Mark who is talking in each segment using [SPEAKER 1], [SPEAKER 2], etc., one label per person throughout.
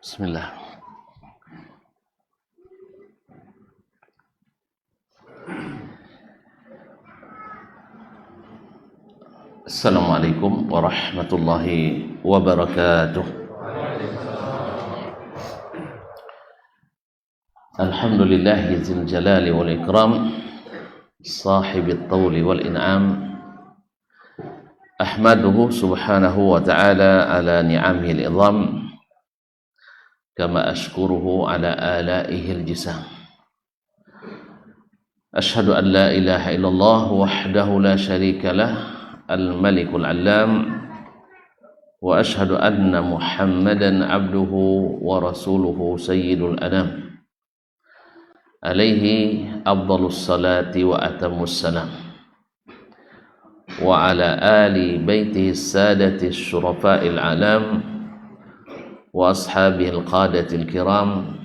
[SPEAKER 1] Bismillah. Assalamualaikum warahmatullahi wabarakatuh. Alhamdulillah zil jalali wal ikram, sahibit tawli wal in'am. Ahmaduhu subhanahu wa ta'ala ala ni'amihi al-idham, kama ashkuruhu ala alaihi al-jisam. Ashhadu an la ilaha illallah wahdahu la syarika lah, al-malikul alam, wa ashhadu anna muhammadan abduhu wa rasuluhu sayyidul anam, alaihi afdalus salati wa atammus salam, wa ala ali baitihi sadati syurafa'il alam, wa ashabihi al-qadatil kiram,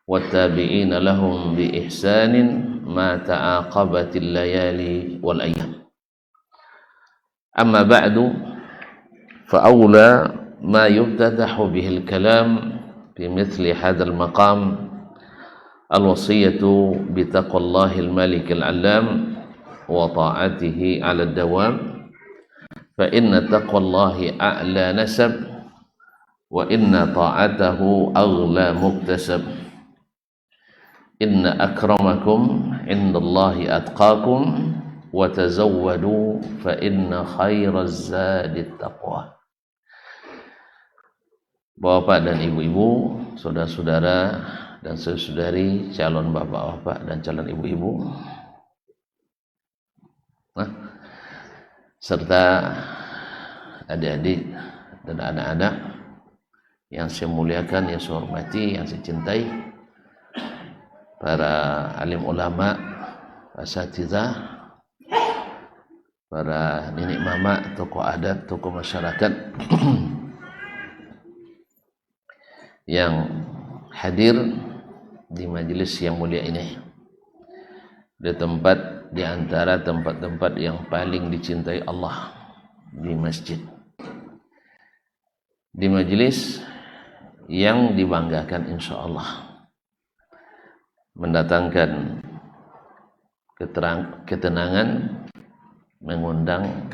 [SPEAKER 1] wa tabi'ina lahum bi ihsanin ma ta'aqabatil layali wal ayyam. Amma ba'du, fa awla ma yuftatahu bihi al-kalam fi mithli hadzal maqam al-wasiyatu bi taqwallahil malikil alam wa ta'atihi 'ala ad-dawam, fa inna taqwallahi a'la nasab wa inna ta'atahu aghla muktasab. Inna akramakum indallahi atqakum wa tazawwadu fa inna khairaz zadit taqwa. Bapak dan ibu-ibu, saudara-saudara dan saudari, calon bapak-bapak dan calon ibu-ibu, serta adik-adik dan anak-anak yang saya muliakan, yang saya hormati, yang saya cintai, para alim ulama, asatidzah, para nenek mama, tokoh adat, tokoh masyarakat yang hadir di majelis yang mulia ini, di antara tempat-tempat yang paling dicintai Allah, di masjid, di majelis yang dibanggakan insyaallah, mendatangkan ketenangan, mengundang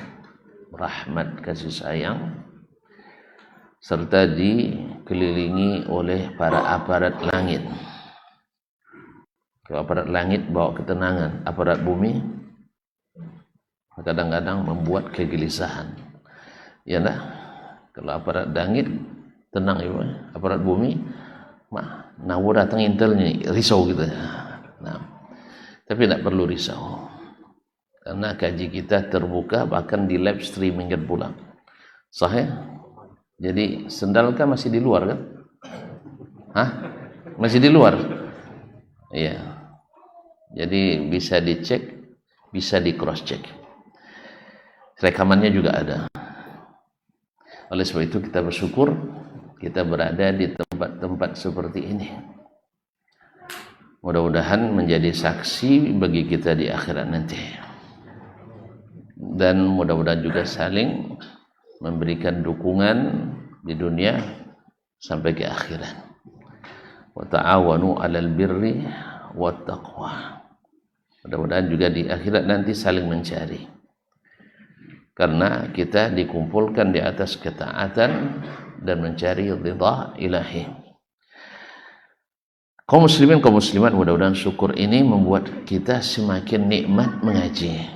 [SPEAKER 1] rahmat kasih sayang, serta dikelilingi oleh para aparat langit. Kalau aparat langit bawa ketenangan, aparat bumi kadang-kadang membuat kegelisahan. Ya dah, kalau aparat langit tenang ya, aparat bumi nawa datang intelnya risau gitu. Nah, tapi tidak perlu risau, karena kaji kita terbuka, bahkan di live streaming kan pula. Sahih? Jadi sendalkah masih di luar kan? Hah? Masih di luar? Iya. Jadi bisa dicek, bisa di cross check. Rekamannya juga ada. Oleh sebab itu kita bersyukur kita berada di tempat-tempat seperti ini. Mudah-mudahan menjadi saksi bagi kita di akhirat nanti. Dan mudah-mudahan juga saling memberikan dukungan di dunia sampai ke akhirat. Wa ta'awanu 'alal birri wat taqwa. Mudah-mudahan juga di akhirat nanti saling mencari. Karena kita dikumpulkan di atas ketaatan dan mencari ridha ilahi. Kaum muslimin, kaum muslimat, mudah-mudahan syukur ini membuat kita semakin nikmat mengaji,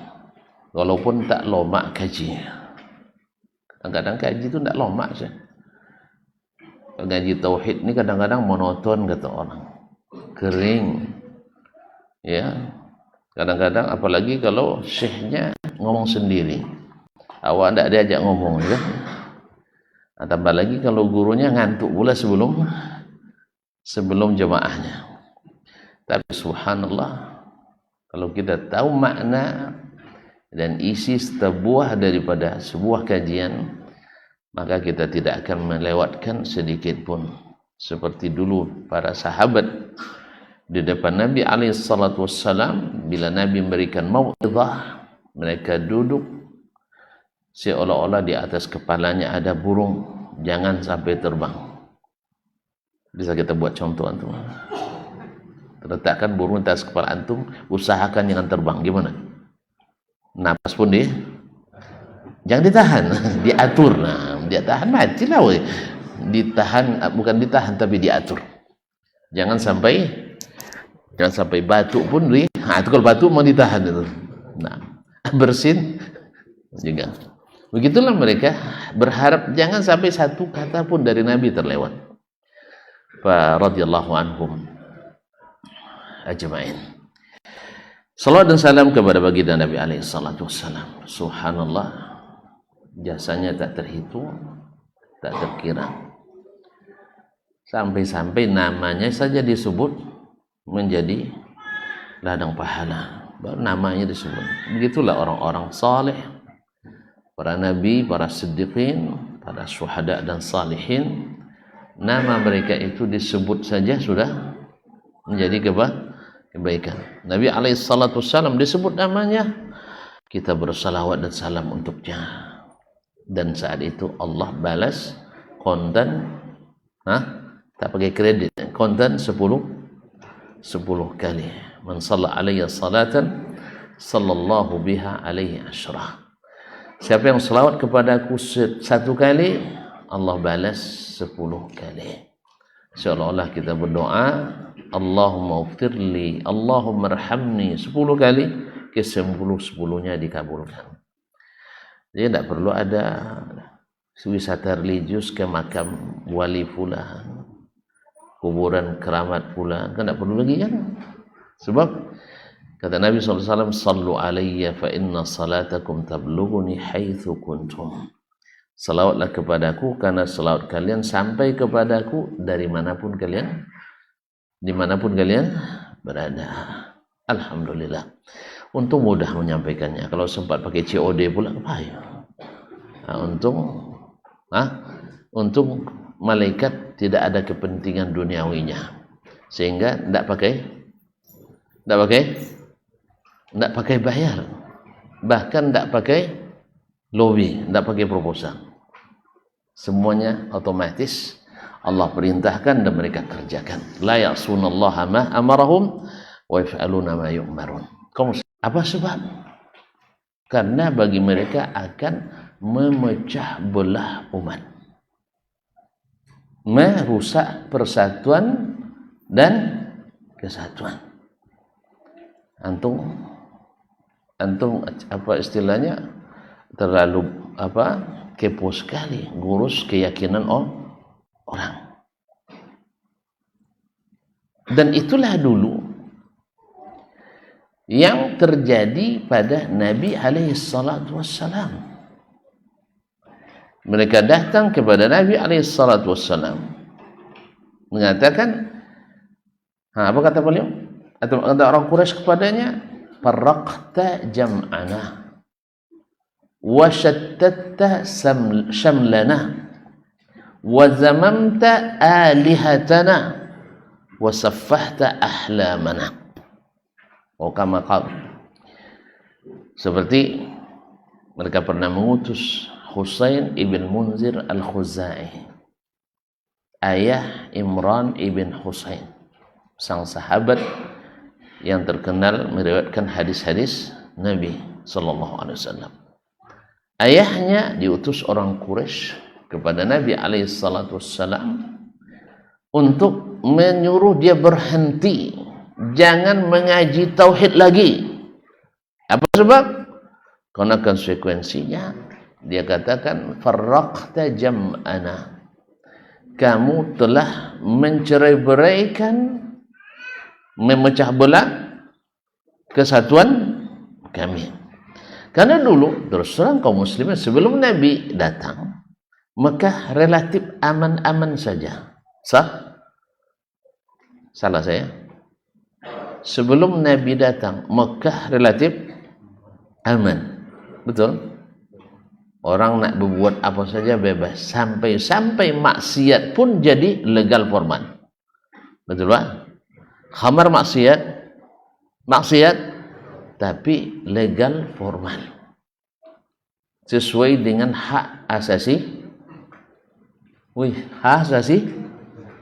[SPEAKER 1] walaupun tak lomak kaji. Kadang-kadang kaji itu tak lomak saja. Ngaji tauhid ini kadang-kadang monoton kata orang, kering, ya. Kadang-kadang apalagi kalau syekhnya ngomong sendiri, awak tidak diajak ngomong, ya. Tambah lagi kalau gurunya ngantuk pula sebelum jemaahnya. Tapi subhanallah, kalau kita tahu makna dan isi sebuah daripada sebuah kajian, maka kita tidak akan melewatkan sedikit pun. Seperti dulu para sahabat di depan Nabi SAW, bila Nabi memberikan mau'izah, mereka duduk seolah-olah di atas kepalanya ada burung, jangan sampai terbang. Bisa kita buat contoh antum. Letakkan burung di atas kepala antum, usahakan jangan terbang. Gimana? Napas pun jangan ditahan, diatur. Nah, dia tahan mati lah, woy. Ditahan, bukan ditahan tapi diatur. Jangan sampai batuk pun itu kalau batuk mau ditahan itu. Nah, bersin juga. Begitulah mereka berharap jangan sampai satu kata pun dari Nabi terlewat. Fa radhiyallahu anhum ajma'in. Salawat dan salam kepada baginda Nabi alaihi salatu wassalam. Subhanallah, jasanya tak terhitung, tak terkira. Sampai-sampai namanya saja disebut menjadi ladang pahala. Baru namanya disebut. Begitulah orang-orang saleh, para nabi, para siddiqin, para syuhada dan salihin. Nama mereka itu disebut saja sudah menjadi kebaikan. Nabi alaihissalam disebut namanya, kita bersalawat dan salam untuknya. Dan saat itu Allah balas kontan, tak pakai kredit, kontan 10 kali. Man shalla alayya salatan sallallahu biha alaihi asyra. Siapa yang selawat kepadaku 1 kali, Allah balas 10 kali. Seolah-olah kita berdoa, Allahumma uftirli, Allahumma arhamni 10 kali, ke 10-10-nya dikabulkan. Jadi tidak perlu ada wisata religius ke makam wali pula, kuburan keramat pula, kan tidak perlu lagi kan? Sebab kata Nabi SAW, sallu alayya fa inna salatakum tablughuni haitsu kuntum. Salawatlah kepadaku karena salawat kalian sampai kepadaku dari manapun kalian, dimanapun kalian berada. Alhamdulillah. Untung mudah menyampaikannya. Kalau sempat pakai COD pula apa ya? Untung malaikat tidak ada kepentingan duniawinya, sehingga tidak pakai bayar, bahkan tidak pakai lobby, tidak pakai proposal. Semuanya otomatis Allah perintahkan dan mereka kerjakan. La ya'sunallaha ma amarahum wa yaf'aluna ma yu'marun. Apa sebab? Karena bagi mereka akan memecah belah umat, merusak persatuan dan kesatuan. Antum apa istilahnya, terlalu kepo sekali ngurus keyakinan orang. Dan itulah dulu yang terjadi pada Nabi alaihi salatu wassalam. Mereka datang kepada Nabi alaihi salatu wassalam mengatakan, apa kata beliau? Atau kata orang Quraisy kepadanya, farraqta jam'ana wa shattatta shamlana wa zamamta alihatana wa saffahta ahlamana. Kama qala, seperti mereka pernah mengutus Husain ibn Munzir al-Khuzai, ayah Imran ibn Husain, sang sahabat yang terkenal meriwayatkan hadis-hadis Nabi sallallahu alaihi wasallam. Ayahnya diutus orang Quraisy kepada Nabi alaihi salatu wassalam untuk menyuruh dia berhenti, jangan mengaji tauhid lagi. Apa sebab? Karena konsekuensinya dia katakan, farraqta jam'ana, kamu telah mencerai-beraikan, memecah belah kesatuan kami. Karena dulu terus terang kaum muslimin sebelum Nabi datang, Mekah relatif aman-aman saja. Salah saya? Sebelum Nabi datang, Mekah relatif aman. Betul? Orang nak berbuat apa saja bebas, sampai maksiat pun jadi legal formal. Betul Pak? Khamar maksiat, tapi legal formal, sesuai dengan hak asasi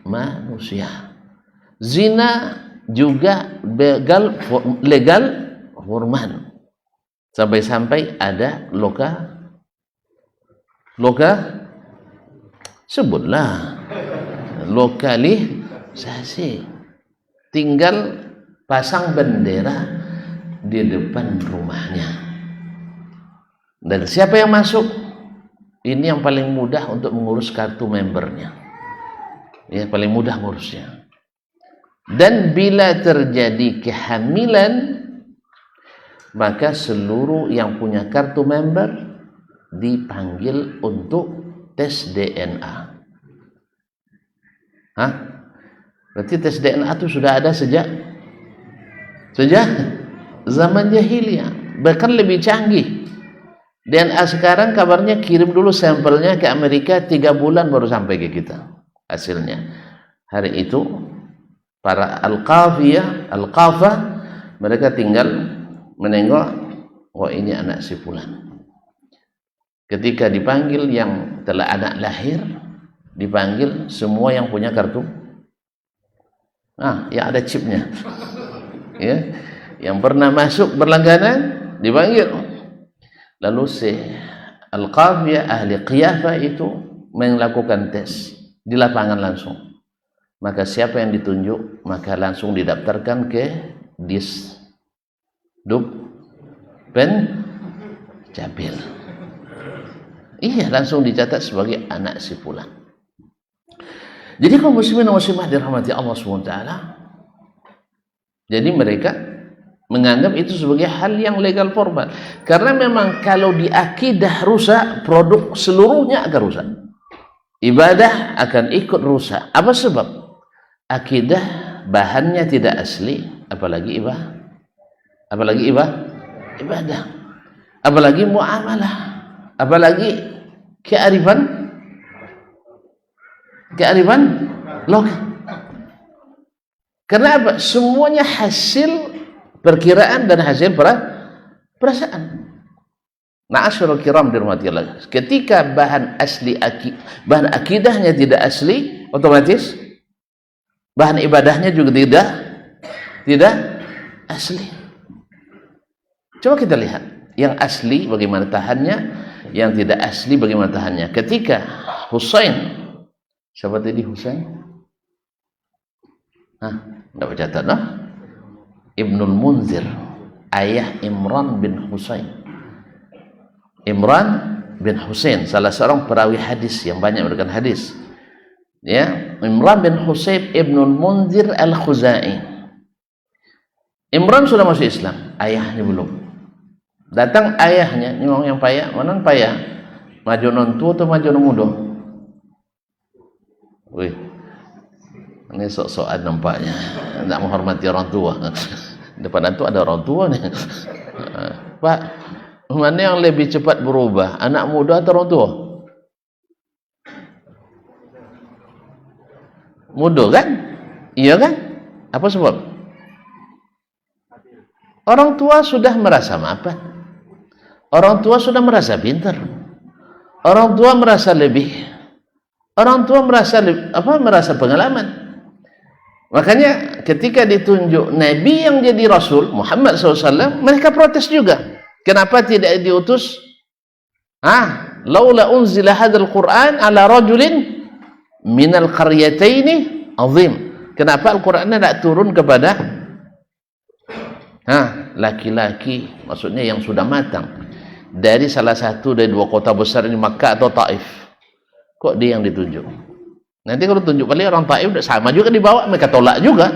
[SPEAKER 1] manusia. Zina juga legal hurman. Sampai-sampai ada sebutlah lokalisasi. Tinggal pasang bendera di depan rumahnya. Dan siapa yang masuk? Ini yang paling mudah untuk mengurus kartu membernya. Ya, paling mudah ngurusnya. Dan bila terjadi kehamilan, maka seluruh yang punya kartu member dipanggil untuk tes DNA. Hah? Berarti tes DNA itu sudah ada sejak zaman jahiliyah, bahkan lebih canggih. DNA sekarang kabarnya kirim dulu sampelnya ke Amerika, 3 bulan baru sampai ke kita hasilnya. Hari itu para al-qafah mereka tinggal menengok, oh ini anak si fulan. Ketika dipanggil yang telah anak lahir, dipanggil semua yang punya kartu, yang ada chipnya, ya, yang pernah masuk berlangganan dipanggil. Lalu si al-qafiyah, ahli qiyafah itu melakukan tes di lapangan langsung. Maka siapa yang ditunjuk, maka langsung didaftarkan ke Pen Jabil. Iya, langsung dicatat sebagai anak si fulan. Jadi kaum muslimin dan muslimah dirahmati Allah SWT, jadi mereka menganggap itu sebagai hal yang legal formal. Karena memang kalau di akidah rusak, produk seluruhnya akan rusak. Ibadah akan ikut rusak. Apa sebab? Akidah bahannya tidak asli, apalagi ibadah, apalagi muamalah, apalagi kearifan lokal. Karena apa? Semuanya hasil perkiraan dan hasil perasaan. Ma'asyiral kiram dirahmati Allah. Ketika bahan akidahnya tidak asli, otomatis bahan ibadahnya juga tidak asli. Coba kita lihat yang asli bagaimana tahannya, yang tidak asli bagaimana tahannya. Ketika Husain, siapa tadi Husain? Enggak bercatat, no? Ibnul Munzir, ayah Imran bin Husain. Imran bin Husain, salah seorang perawi hadis yang banyak memberikan hadis. Ya, Imran bin Husain Ibnul Munzir Al-Khuzai. Imran sudah masuk Islam, ayahnya belum. Datang ayahnya, ini orang yang payah, mana payah? Maju non tua atau maju non muda? Wih, ini sok-sokan nampaknya, tidak menghormati orang tua. Depan itu ada orang tua nih. Pak, mana yang lebih cepat berubah, anak muda atau orang tua? Muda kan? Iya kan? Apa sebab? Orang tua sudah merasa mapan. Orang tua sudah merasa pintar. Orang tua merasa lebih. Orang tua merasa pengalaman. Makanya ketika ditunjuk Nabi yang jadi Rasul Muhammad SAW, mereka protes juga. Kenapa tidak diutus? Laula unzila hadzal Qur'an ala rajulin minal qaryataini azim. Kenapa Al-Qur'an tidak turun kepada laki-laki, maksudnya yang sudah matang, dari salah satu dari 2 kota besar ini, Makkah atau Taif? Kok dia yang ditunjuk? Nanti kalau tunjuk kali orang Taif sama juga dibawa, mereka tolak juga.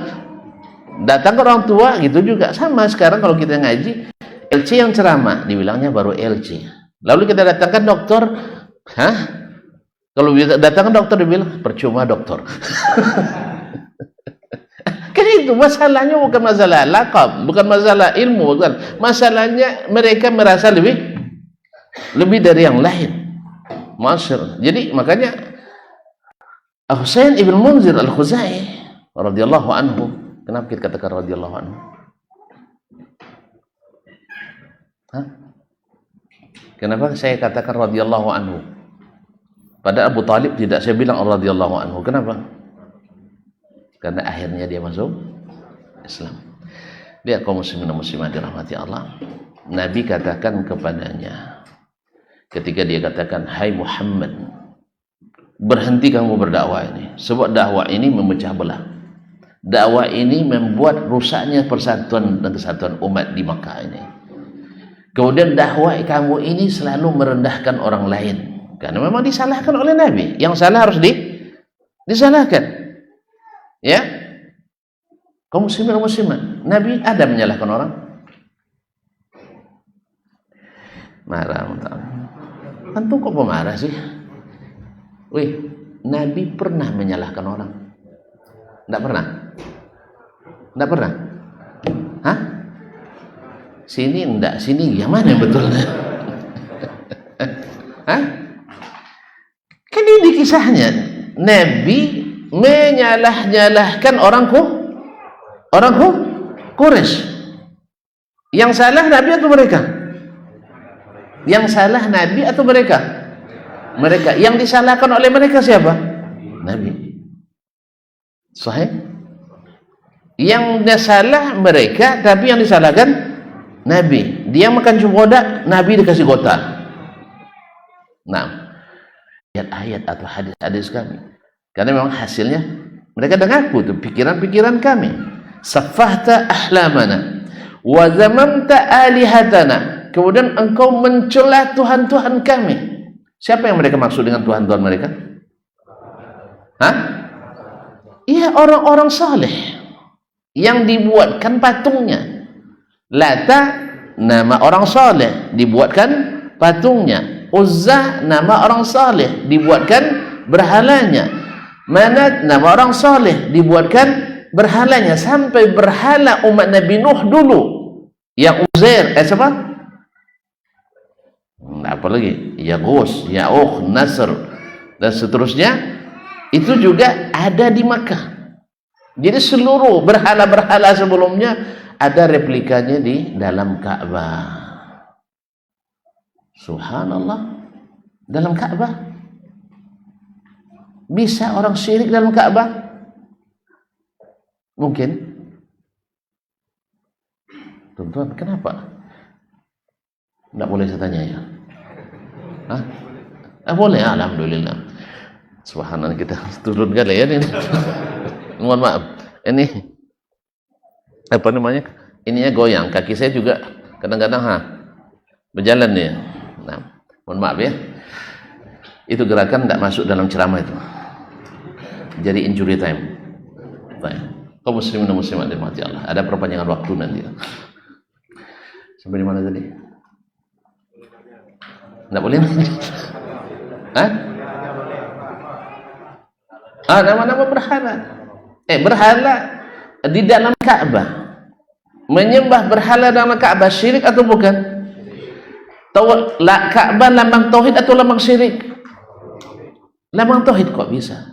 [SPEAKER 1] Datang ke orang tua gitu juga sama. Sekarang kalau kita ngaji, LC yang ceramah dibilangnya baru LC. Lalu kita datangkan dokter, kalau datangkan dokter dibilang percuma dokter. Kan itu masalahnya, bukan masalah laqab, bukan masalah ilmu, bukan. Masalahnya mereka merasa lebih dari yang lain. Masyur. Jadi makanya Husain ibn Munzir Al-Khuzai radhiyallahu anhu. Kenapa kita katakan radhiyallahu anhu? Kenapa saya katakan radhiyallahu anhu? Pada Abu Talib tidak saya bilang radhiyallahu anhu. Kenapa? karena akhirnya dia masuk Islam. Dia kaum muslimin dan muslimat dirahmati Allah. Nabi katakan kepadanya ketika dia katakan, hai Muhammad, berhenti kamu berdakwah ini, sebab dakwah ini memecah belah. Dakwah ini membuat rusaknya persatuan dan kesatuan umat di Makkah ini. Kemudian dakwah kamu ini selalu merendahkan orang lain, karena memang disalahkan oleh Nabi. Yang salah harus disalahkan. Ya, kaum muslimin dan muslimat, Nabi ada menyalahkan orang? Marah. Antum kok pemarah sih? Wih, Nabi pernah menyalahkan orang? Tidak pernah? Tidak pernah? Hah? Sini enggak, sini yang mana yang betulnya? Hah? Kan ini kisahnya. Nabi menyalah-nyalahkan orang Quraisy. Yang salah Nabi atau mereka? Yang salah Nabi atau mereka? Mereka. Yang disalahkan oleh mereka siapa? Nabi. Sahih? Yang salah mereka, tapi yang disalahkan Nabi. Dia makan cempodak, Nabi dikasih gota. Nah, ayat-ayat atau hadis-hadis kami, karena memang hasilnya mereka dah ngaku tuh pikiran-pikiran kami. Safahta ahlamana wa zamamta alihatana. Kemudian engkau mencela Tuhan-Tuhan kami. Siapa yang mereka maksud dengan Tuhan-Tuhan mereka? Hah? Iya, orang-orang saleh yang dibuatkan patungnya. Lata nama orang saleh, dibuatkan patungnya. Uzza nama orang saleh, dibuatkan berhalanya. Manat nama orang saleh, dibuatkan berhalanya. Sampai berhala umat Nabi Nuh dulu, yang Uzair, siapa? Apa lagi? Yaghus, Ya'uq, Nasr, dan seterusnya. Itu juga ada di Makkah. Jadi seluruh berhala-berhala sebelumnya ada replikanya di dalam Ka'bah. Subhanallah, dalam Ka'bah. Bisa orang syirik dalam Ka'bah? Mungkin. Tuan-tuan, kenapa? Tidak boleh saya tanya ya? Hah? Boleh, alhamdulillah. Subhanallah, kita turun kali ya ini. Mohon maaf. Ini apa namanya? Ininya goyang. Kaki saya juga kadang-kadang berjalan nih. Nah, mohon maaf ya. Itu gerakan tidak masuk dalam ceramah itu. Jadi injury time. Baik. Kaum muslimin dan muslimat dirahmati Allah. Ada perpanjangan waktu nanti. Sampai di mana tadi? Tidak boleh. Hah? Nama-nama berhala. Berhala di dalam Ka'bah. Menyembah berhala dalam Ka'bah syirik atau bukan? Ka'bah lambang tauhid atau lambang syirik? Lambang tauhid. Kok bisa?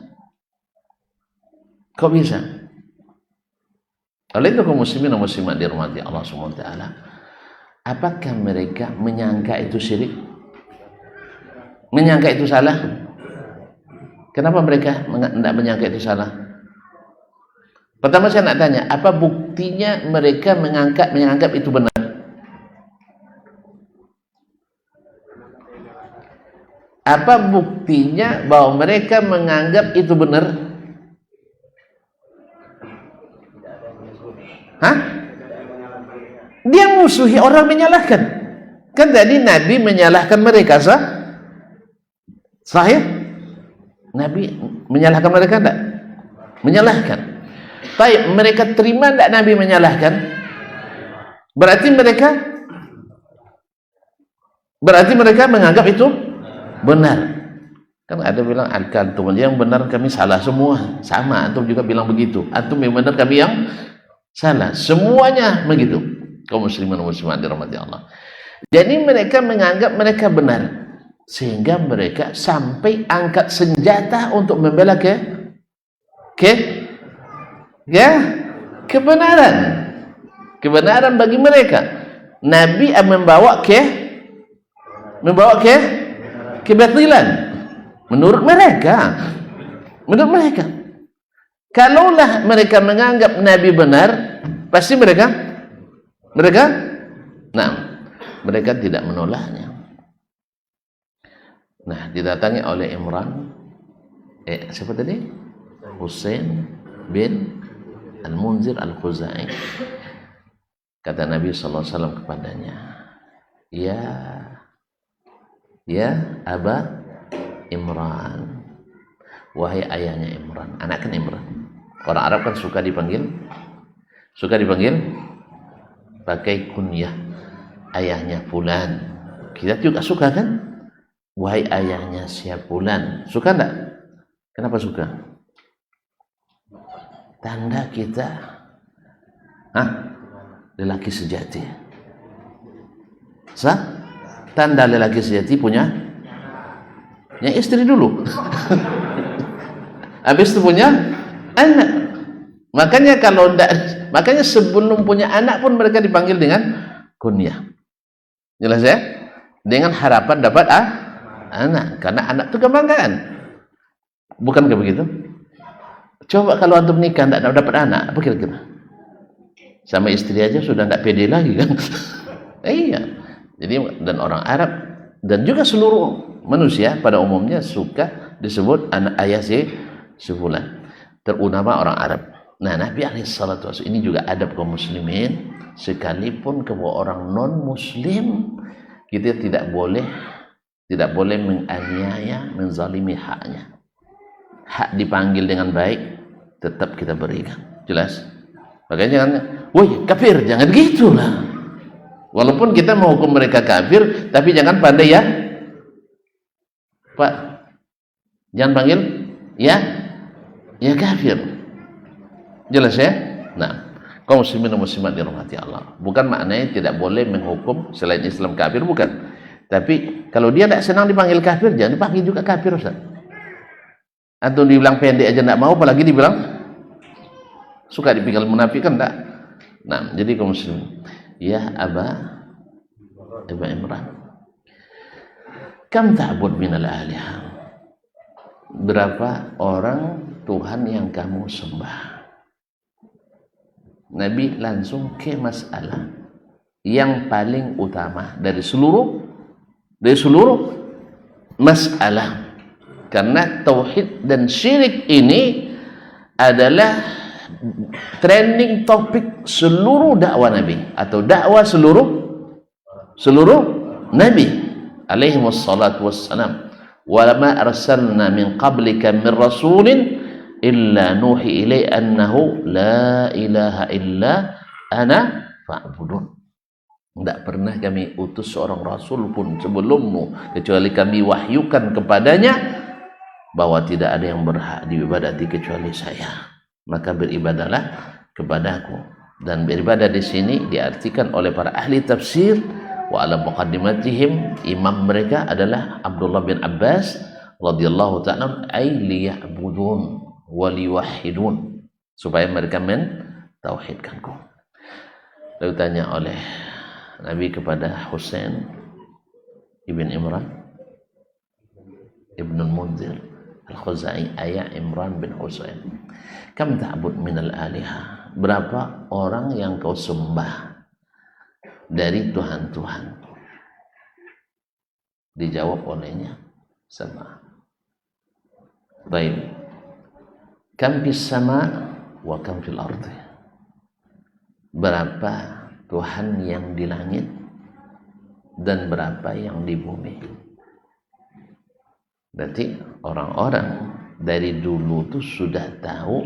[SPEAKER 1] Kok bisa? Oleh itu kaum muslimin dan muslimat dirahmati Allah Subhanahu wa taala, apakah mereka menyangka itu syirik? Menyangka itu salah? Kenapa mereka tidak menyangka itu salah? Pertama saya nak tanya, apa buktinya mereka menganggap itu benar? Apa buktinya bahwa mereka menganggap itu benar? Hah? Dia musuhi orang menyalahkan. Kan tadi Nabi menyalahkan mereka, sahih? Nabi menyalahkan mereka enggak? Menyalahkan. Baik, mereka terima enggak Nabi menyalahkan? Berarti mereka menganggap itu benar. Kan ada bilang antum yang benar, kami salah semua. Sama, antum juga bilang begitu. Antum yang benar, kami yang salah. Semuanya begitu. Kaum muslimin dan muslimat dirahmati Allah. Jadi mereka menganggap mereka benar. Sehingga mereka sampai angkat senjata untuk membela kebenaran bagi mereka. Nabi membawa kebatilan menurut mereka. Kalaulah mereka menganggap Nabi benar, pasti mereka tidak menolaknya. Nah, didatangi oleh Imran, siapa tadi? Husain bin Al-Munzir Al-Khuzai. Kata Nabi sallallahu alaihi wasallam kepadanya, Ya Aba Imran, wahai ayahnya Imran, anak kan Imran. Orang Arab kan suka dipanggil pakai kunyah, ayahnya fulan. Kita juga suka kan? Wahai ayahnya siapa fulan. Suka enggak? Kenapa suka? Tanda kita lelaki sejati. Tanda lelaki sejati punya istri dulu. Habis itu punya anak. Makanya sebelum punya anak pun mereka dipanggil dengan kunyah. Jelas ya? Dengan harapan dapat anak, karena anak itu kebanggaan. Bukankah begitu? Coba kalau antum nikah tidak dapat anak, apa kira-kira? Sama istri aja sudah tidak pede lagi kan? Iya. Jadi dan orang Arab dan juga seluruh manusia pada umumnya suka disebut anak ayah si fulan, terutama orang Arab. Nah, Nabi alaihissalatu wassalam ini juga adab kaum muslimin, sekalipun kepada orang non muslim kita tidak boleh menganiaya, menzalimi haknya. Hak dipanggil dengan baik tetap kita berikan. Jelas? Makanya jangan, woi kafir, jangan gitulah. Walaupun kita menghukum mereka kafir, tapi jangan pandai ya, Pak. Jangan panggil ya kafir. Jelas ya? Nah, kaum muslimin dan muslimat dirahmati Allah. Bukan maknanya tidak boleh menghukum selain Islam kafir, bukan. Tapi kalau dia tidak senang dipanggil kafir, jangan dipanggil juga kafir, Ustaz. Atau dibilang pendek aja tidak mau, apalagi dibilang suka dipikir munafik kan enggak. Nah, jadi kaum muslimin, ya Aba Imran, kam ta'bud minal alihah, berapa orang Tuhan yang kamu sembah? Nabi langsung ke masalah yang paling utama dari seluruh masalah, karena tauhid dan syirik ini adalah trending topik seluruh dakwah Nabi atau dakwah seluruh Nabi alaihi wassalatu wassalam. Wa ma arsalna min qablika min rasulin illa nuhi ilai annahu la ilaha illa ana fa'budun. Tidak pernah kami utus seorang rasul pun sebelummu kecuali kami wahyukan kepadanya bahwa tidak ada yang berhak diibadati kecuali saya, maka beribadalah kepadaku. Dan beribadah di sini diartikan oleh para ahli tafsir wa ala muqaddimatihim, imam mereka adalah Abdullah bin Abbas radhiyallahu ta'ala, ay liya'budun wa liwahidun, supaya mereka mentauhidkanku. Lalu tanya oleh Nabi kepada Husain ibn Imran ibn al-Munzir Al-Khuzai, ayah Imran bin Husain, kam ta'bud minal alihah, berapa orang yang kau sembah dari Tuhan-Tuhan? Dijawab olehnya, sama. Baik. Kam fis sama wa kam fil ardi, berapa Tuhan yang di langit dan berapa yang di bumi. Berarti orang-orang dari dulu tuh sudah tahu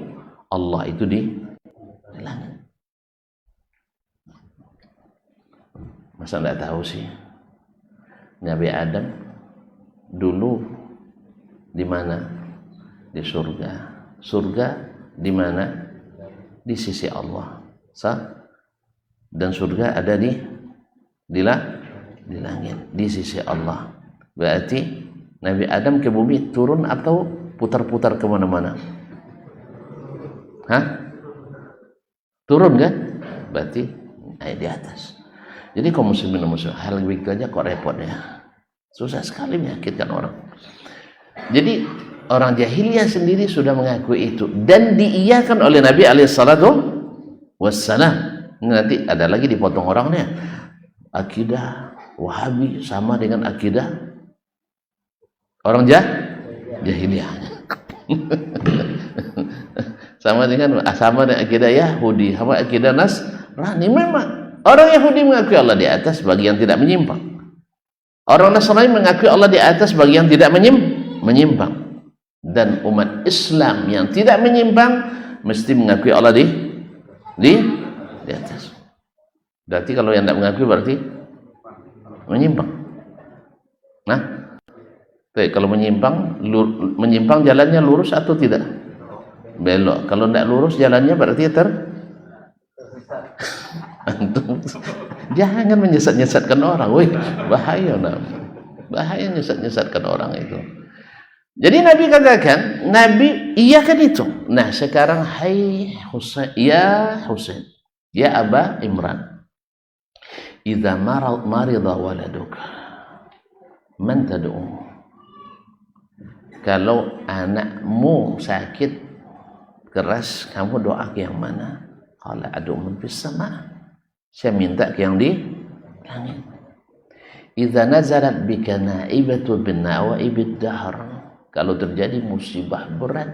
[SPEAKER 1] Allah itu di langit. Masa enggak tahu sih? Nabi Adam dulu di mana? Di surga. Surga di mana? Di sisi Allah. Dan surga ada di langit, di sisi Allah. Berarti Nabi Adam ke bumi turun atau putar-putar kemana-mana? Turun kan? Berarti di atas. Jadi kaum muslimin dan muslimat, hal begitu aja kok repot ya. Susah sekali menyakitkan orang. Jadi orang jahiliyah sendiri sudah mengakui itu dan diiyakan oleh Nabi alaihissalatu wassalam. Nanti ada lagi dipotong orangnya, akidah Wahabi sama dengan akidah orang jahiliyah. sama dengan akidah Yahudi, sama akidah Nasrani. Memang orang Yahudi mengakui Allah di atas bagi yang tidak menyimpang. Orang Nasrani mengakui Allah di atas bagi yang tidak menyimpang. Dan umat Islam yang tidak menyimpang mesti mengakui Allah di atas. Berarti kalau yang tidak mengakui berarti menyimpang. Nah, kalau menyimpang jalannya lurus atau tidak? Belok. Kalau tidak lurus jalannya berarti jangan menyesat-nyesatkan orang. Woi, bahaya bahaya nyesat-nyesatkan orang itu. Jadi Nabi katakan, Nabi iyakan itu. Nah sekarang, hai Husain, ya Husain, ya Aba Imran, idza marida waladuk man tad'u. Kalau anakmu sakit keras, kamu doa ke yang mana? Qala ad'u man fis sama', saya minta ke yang di langit. Idza nazalat bika na'ibatu bin nawa'ibid dahr, kalau terjadi musibah berat,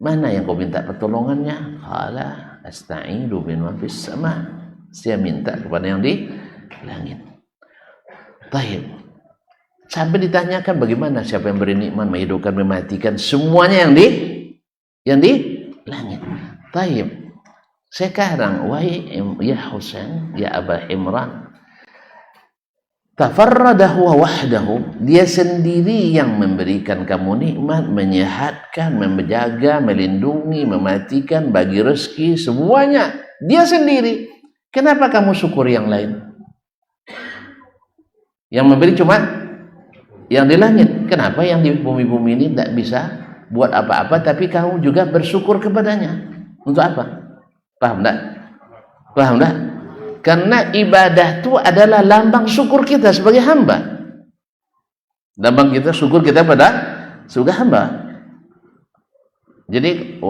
[SPEAKER 1] mana yang kau minta pertolongannya? Qala asta'idu bima fis sama', saya minta kepada yang di langit. Baik. Sampai ditanyakan bagaimana siapa yang beri nikmat, menghidupkan, mematikan, semuanya yang di langit. Baik. Sekarang wahai ya Husain, ya Aba Imran, tafarradahu wa wahdahu, dia sendiri yang memberikan kamu nikmat, menyehatkan, menjaga, melindungi, mematikan, bagi rezeki, semuanya dia sendiri. Kenapa kamu syukur yang lain? Yang memberi cuma yang di langit. Kenapa yang di bumi-bumi ini tidak bisa buat apa-apa, tapi kamu juga bersyukur kepadanya? Untuk apa? Paham tak? Paham tak? Karena ibadah itu adalah lambang syukur kita sebagai hamba. Lambang kita syukur kita pada sebagai hamba. Jadi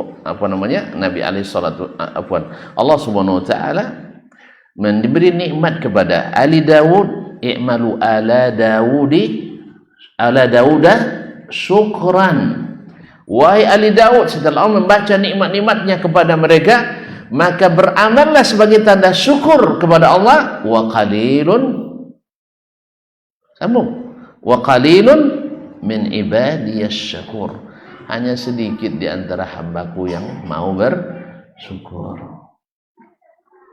[SPEAKER 1] Nabi alaihi salatu Allah Subhanahu wa taala memberi nikmat kepada Ali Daud, i'malu ala Dauda syukran. Wahai Ali Daud, setelah Allah membaca nikmat-nikmatnya kepada mereka, maka beramallah sebagai tanda syukur kepada Allah. Wa qalilun, sambung, wa qalilun min ibadiyas syakur, hanya sedikit di antara hambaku yang mau bersyukur.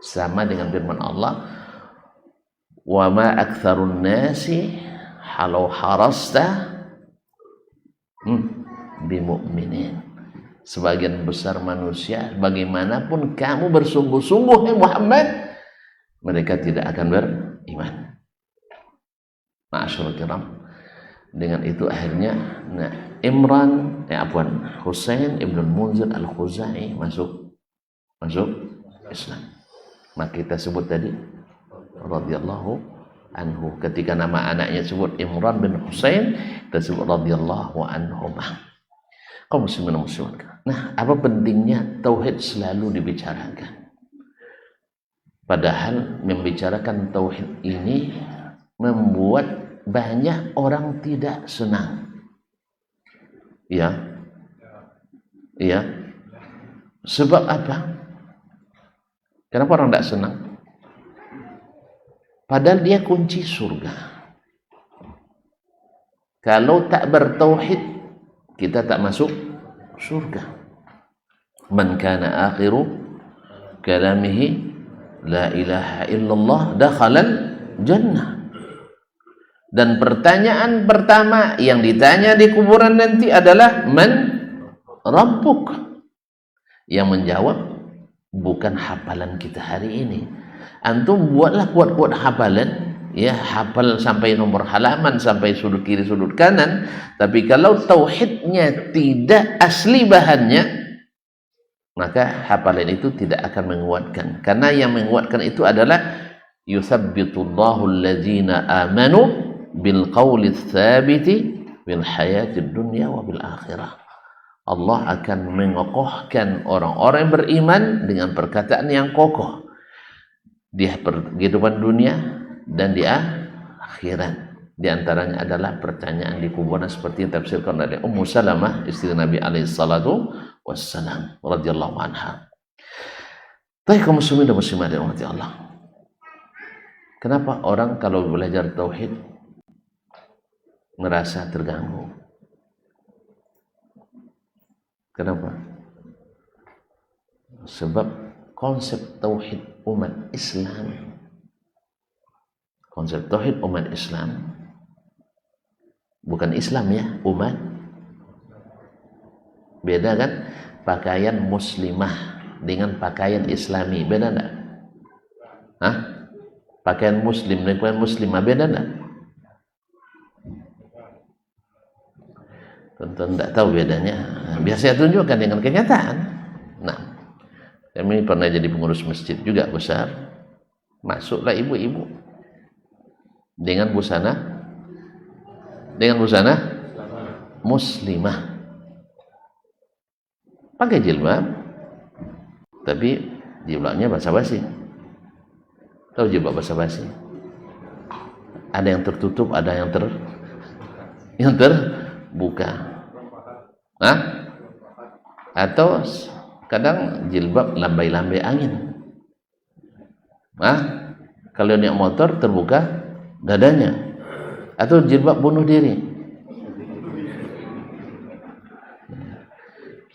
[SPEAKER 1] Sama dengan firman Allah, wa ma aktsarun nasi halau harasta bimu'minin. Sebagian besar manusia, bagaimanapun kamu bersungguh-sungguh Muhammad, mereka tidak akan beriman. Ma'asyiral kiram, dengan itu akhirnya Husain ibn Munzir al-Khuzai masuk Islam. Maka kita sebut tadi radhiyallahu anhu. Ketika nama anaknya sebut Imran bin Husain, kita sebut radhiyallahu anhu. Kaum muslimin dan muslimat. Nah, apa pentingnya tauhid selalu dibicarakan? Padahal membicarakan tauhid ini membuat banyak orang tidak senang. Ya. Sebab apa? Kenapa orang tidak senang? Padahal dia kunci surga. Kalau tak bertauhid, kita tak masuk surga. Man kana akhiru kalamihi la ilaha illallah dakhalal jannah. Dan pertanyaan pertama yang ditanya di kuburan nanti adalah man rabbuk. Yang menjawab bukan hafalan kita hari ini. Antum buatlah kuat-kuat hafalan, ya, hafal sampai nomor halaman, sampai sudut kiri sudut kanan, tapi kalau tauhidnya tidak asli bahannya, maka hafalan itu tidak akan menguatkan. Karena yang menguatkan itu adalah yuthabbitullahu allazina amanu bil qawli tsabiti fil hayatid dunya wa bil akhirah. Allah akan mengokohkan orang-orang yang beriman dengan perkataan yang kokoh di kehidupan dunia dan di akhirat. Di antaranya adalah pertanyaan di kuburan seperti yang tafsirkan oleh Ummu Salamah istri Nabi alaihi salatu wassalam radhiyallahu anha. Baik kaum muslimin dan muslimat yang dirahmati Allah. Kenapa orang kalau belajar tauhid merasa terganggu? Kenapa? Sebab konsep tauhid umat Islam, konsep tauhid umat Islam, bukan Islam ya, umat. Beda kan? Pakaian muslimah dengan pakaian islami, beda enggak? Hah? Pakaian muslim dengan pakaian muslimah, beda enggak? Tentu enggak tahu bedanya. Biasa saya tunjukkan dengan kenyataan. Nah, kami pernah jadi pengurus masjid juga besar. Masuklah ibu-ibu dengan busana muslimah, pakai jilbab, tapi jilbabnya basa-basi. Tahu jilbab basa-basi? Ada yang tertutup, ada yang terbuka. Hah? Atau kadang jilbab lambai-lambai angin. Hah? Kalau naik motor terbuka dadanya. Atau jilbab bunuh diri.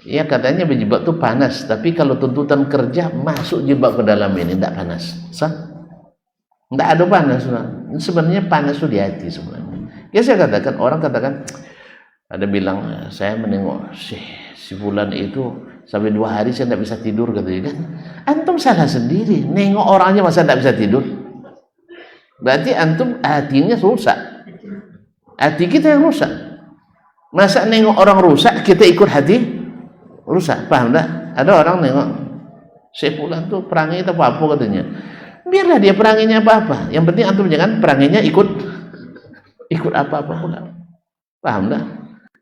[SPEAKER 1] Ya katanya berjilbab itu panas, tapi kalau tuntutan kerja masuk jilbab ke dalam ini tidak panas. Sah? Tidak ada panas. Sebenarnya panas itu di hati sebenarnya. Ya saya katakan, orang katakan, ada bilang saya menengok si fulan itu sampai 2 hari saya tidak bisa tidur katanya kan. Antum salah sendiri, nengok orangnya masa tidak bisa tidur. Berarti antum hatinya rusak. Hati kita yang rusak. Masa nengok orang rusak kita ikut hati rusak, paham tak? Ada orang nengok si fulan tuh perangai itu apa katanya. Biarlah dia peranginya apa-apa. Yang penting antum jangan peranginya ikut apa-apa pula. Paham tak?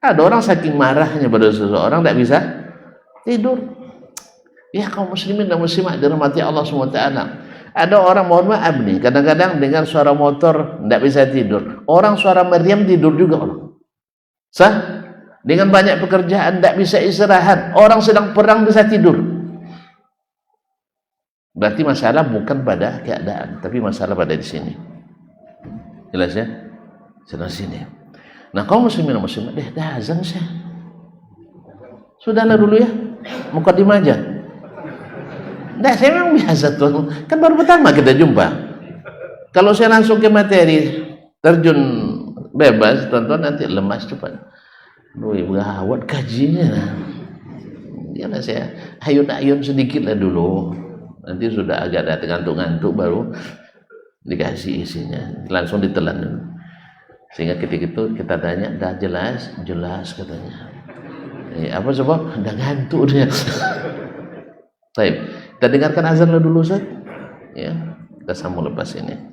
[SPEAKER 1] Ada orang saking marahnya pada seseorang tidak bisa tidur. Ya kaum muslimin dan muslimat dirahmati Allah SWT. Ada orang, mohon maaf nih, kadang-kadang dengar suara motor tidak bisa tidur. Orang suara meriam tidur juga orang. Sah? Dengan banyak pekerjaan tidak bisa istirahat. Orang sedang perang bisa tidur. Berarti masalah bukan pada keadaan, tapi masalah pada di sini. Jelas ya? Jelas sini. Nah, kaum muslimin dan muslimat, dah azan saya. Sudahlah dulu ya. Mukadimah aja. Nah, saya memang biasa tuh. Kan baru pertama kita jumpa. Kalau saya langsung ke materi, terjun bebas, tonton nanti lemas cepat. Duh, gawat kajinya. Jangan saya ayun-ayun sedikit lah dulu. Nanti sudah agak ada ngantuk-ngantuk baru dikasih isinya. Langsung ditelan dulu. Sehingga ketika itu kita tanya, dah jelas katanya. Apa sebab? Dah ngantuk dia. Baik. Kita dengarkan azan dulu Ustaz. Ya, kita sambung lepas ini.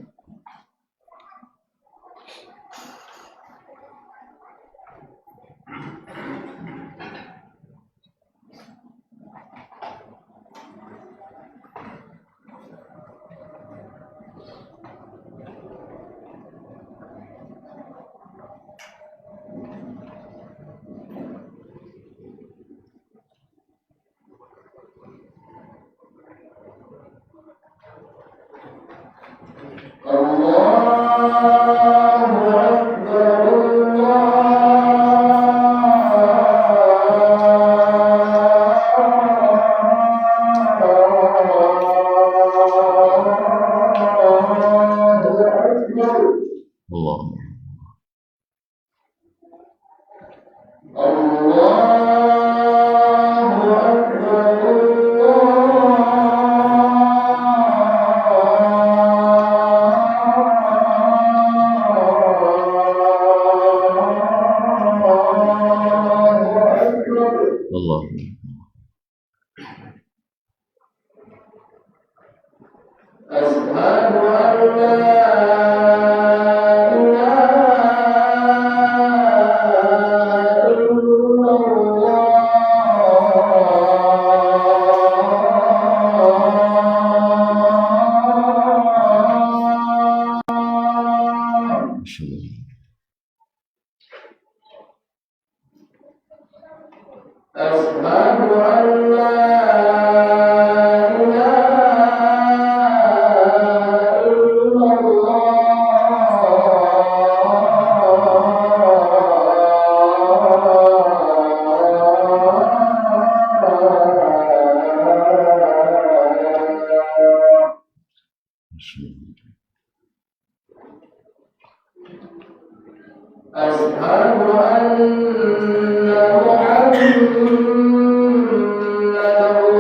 [SPEAKER 2] Asyhadu anna Muhammadar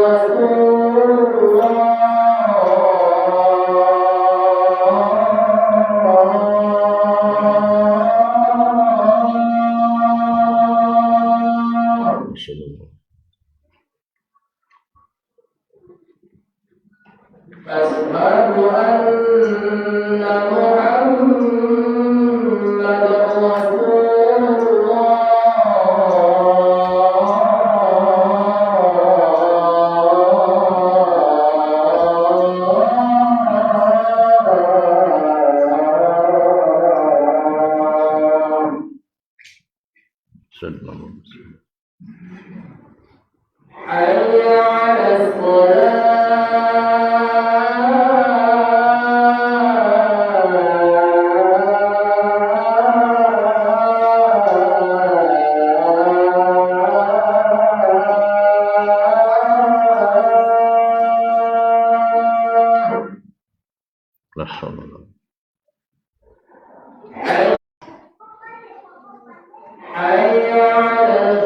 [SPEAKER 2] Rasulullah. Asyhadu anna Muhammadar
[SPEAKER 1] Rasulullah.
[SPEAKER 2] Hayya 'alas
[SPEAKER 1] Rasulullah.
[SPEAKER 2] hayya 'alal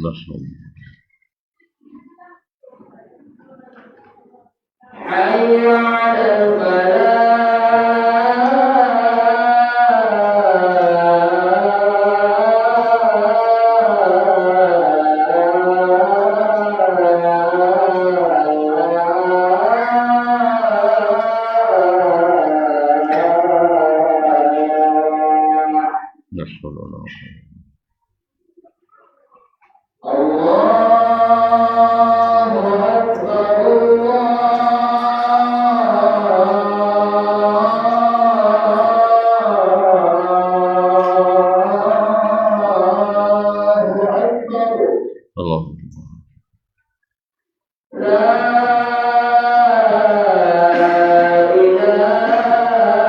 [SPEAKER 1] Rasulullah.
[SPEAKER 2] hayya 'alal
[SPEAKER 1] Rasulullah.
[SPEAKER 2] Allahu Akbar. Allahu Akbar.
[SPEAKER 1] Allah.
[SPEAKER 2] La ilaha illallah.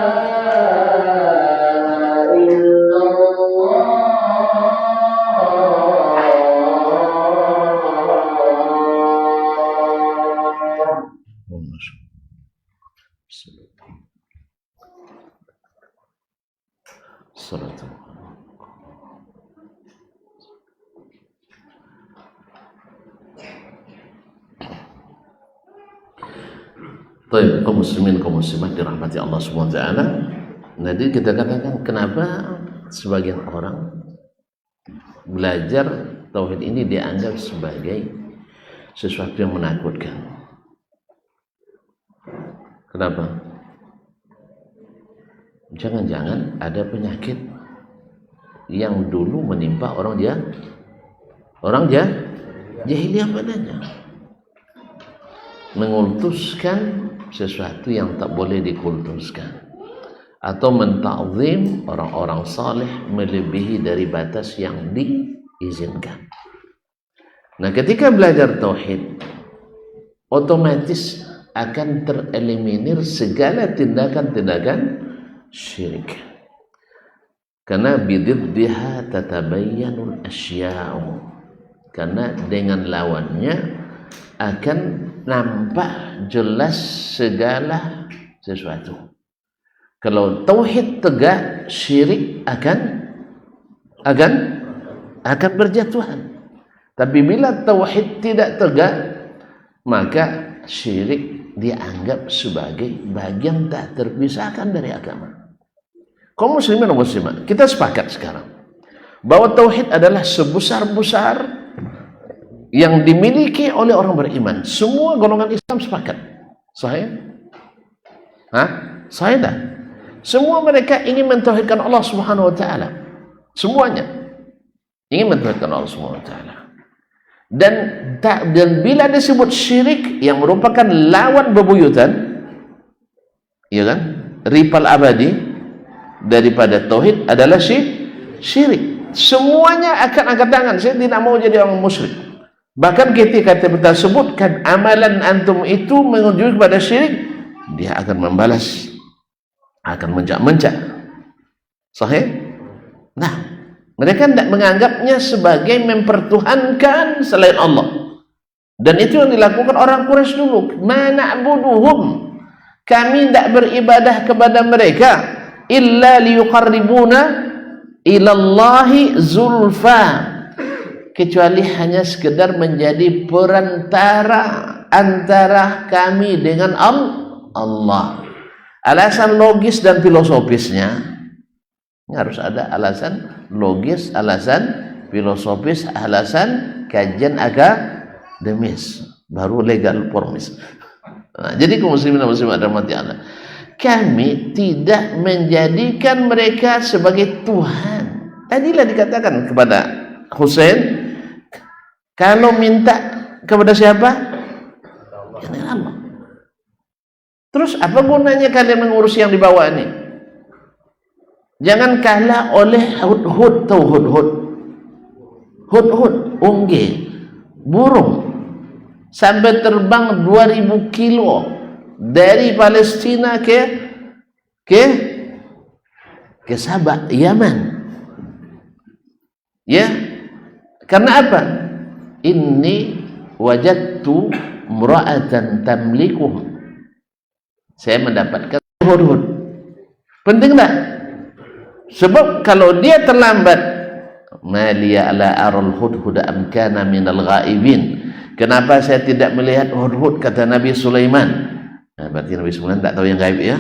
[SPEAKER 1] Salatu. Baik, kaum muslimin kaum muslimat dirahmati Allah Subhanahu wa taala. Jadi kita katakan kenapa sebagian orang belajar tauhid ini dianggap sebagai sesuatu yang menakutkan. Kenapa? Jangan-jangan ada penyakit yang dulu menimpa orang jahiliyah padanya, mengultuskan sesuatu yang tak boleh dikultuskan, atau mentakzim orang-orang saleh melebihi dari batas yang diizinkan. Nah, ketika belajar tauhid, otomatis akan tereliminir segala tindakan-tindakan syirik. Karena bididdiha tatabayyanul asya'u. Karena dengan lawannya akan nampak jelas segala sesuatu. Kalau tauhid tegak, syirik akan berjatuhan. Tapi bila tauhid tidak tegak, maka syirik dianggap sebagai bagian tak terpisahkan dari agama. Kaum muslimin dan muslimat, kita sepakat sekarang bahwa tauhid adalah sebesar-besar yang dimiliki oleh orang beriman. Semua golongan Islam sepakat. Sahih? Sahih dah. Semua mereka ingin mentauhidkan Allah Subhanahu wa taala. Semuanya ingin mentauhidkan Allah Subhanahu wa taala. Dan bila disebut syirik yang merupakan lawan bebuyutan, ya kan? Rival abadi daripada tauhid adalah syirik. Semuanya akan angkat tangan, saya tidak mau jadi orang musyrik. Bahkan ketika kita sebutkan amalan antum itu menuju kepada syirik, dia akan membalas, akan mencak-mencak. Sahih? Nah, mereka tidak menganggapnya sebagai mempertuhankan selain Allah. Dan itu yang dilakukan orang Quraisy dulu. Ma na'buduhum, kami tidak beribadah kepada mereka illa liyuqarribuna ilallahi zulfa, kecuali hanya sekedar menjadi perantara antara kami dengan Allah. Alasan logis dan filosofisnya, ini harus ada alasan logis, alasan filosofis, alasan kajian akademis, baru legal formis. Nah, jadi kaum muslimin dan muslimat rahmati Allah, kami tidak menjadikan mereka sebagai Tuhan. Tadilah dikatakan kepada Husain, kalau minta kepada siapa? Ya Allah. Terus apa gunanya kalian mengurus yang di bawah ini? Jangan kalah oleh hudhud, tahu hudhud? Hudhud, ungge, burung, sampai terbang 2000 kilo dari Palestina ke Sabah, Yaman. Ya, karena apa? Inni wajadtu imra'atan tamlikuhum. Saya mendapatkan hudhud. Penting tak? Sebab kalau dia terlambat, maliya la aral hudhud am kana minal ghaibin. Kenapa saya tidak melihat hudhud, kata Nabi Sulaiman. Nah, berarti Nabi Sulaiman tak tahu yang gaib ya.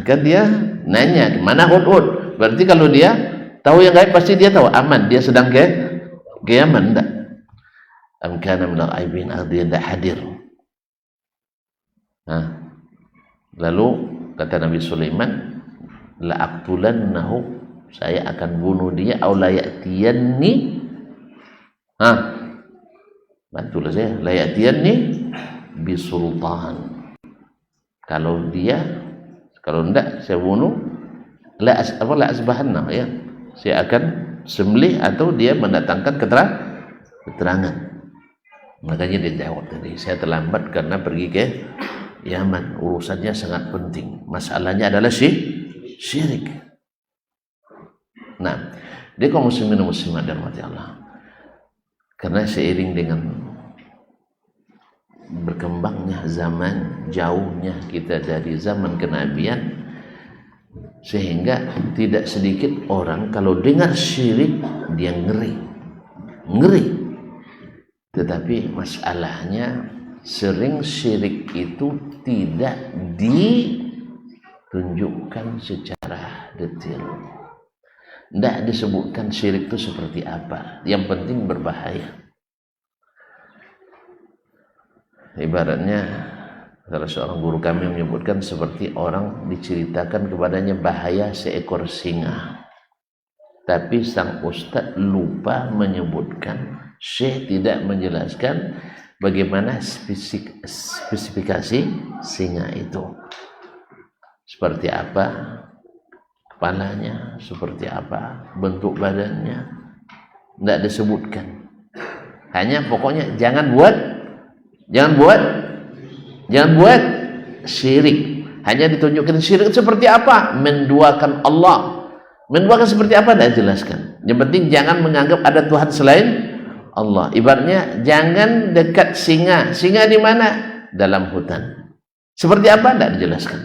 [SPEAKER 1] Kan dia nanya, mana hudhud? Berarti kalau dia tahu yang gaib pasti dia tahu aman, dia sedang ke Yaman. Tak? Am kana minal ghaibin, dia tidak hadir. Nah, lalu kata Nabi Sulaiman, la aqtulannahu, saya akan bunuh dia, au la ya'tiyanni, bantulah saya, la ya'tiyanni bisultan. Kalau tidak saya bunuh, la asbahanna, ya, saya akan sembelih atau dia mendatangkan keterangan. Makanya dia jawab tadi, saya terlambat karena pergi ke Yaman, urusannya sangat penting, masalahnya adalah syirik. Nah, dia kaum muslimin dan muslimat dan rahmati Allah, karena seiring dengan berkembangnya zaman, jauhnya kita dari zaman kenabian, sehingga tidak sedikit orang kalau dengar syirik dia ngeri. Tetapi masalahnya sering syirik itu tidak ditunjukkan secara detail, tidak disebutkan syirik itu seperti apa, yang penting berbahaya. Ibaratnya salah seorang guru kami menyebutkan seperti orang diceritakan kepadanya bahaya seekor singa, tapi sang ustadz lupa menyebutkan, syekh tidak menjelaskan bagaimana spesifikasi singa itu, seperti apa kepalanya, seperti apa bentuk badannya, tidak disebutkan. Hanya pokoknya jangan buat syirik. Hanya ditunjukkan syirik seperti apa, menduakan Allah. Menduakan seperti apa tidak dijelaskan. Yang penting jangan menganggap ada Tuhan selain Allah. Ibaratnya jangan dekat singa. Singa di mana? Dalam hutan. Seperti apa? Tidak dijelaskan.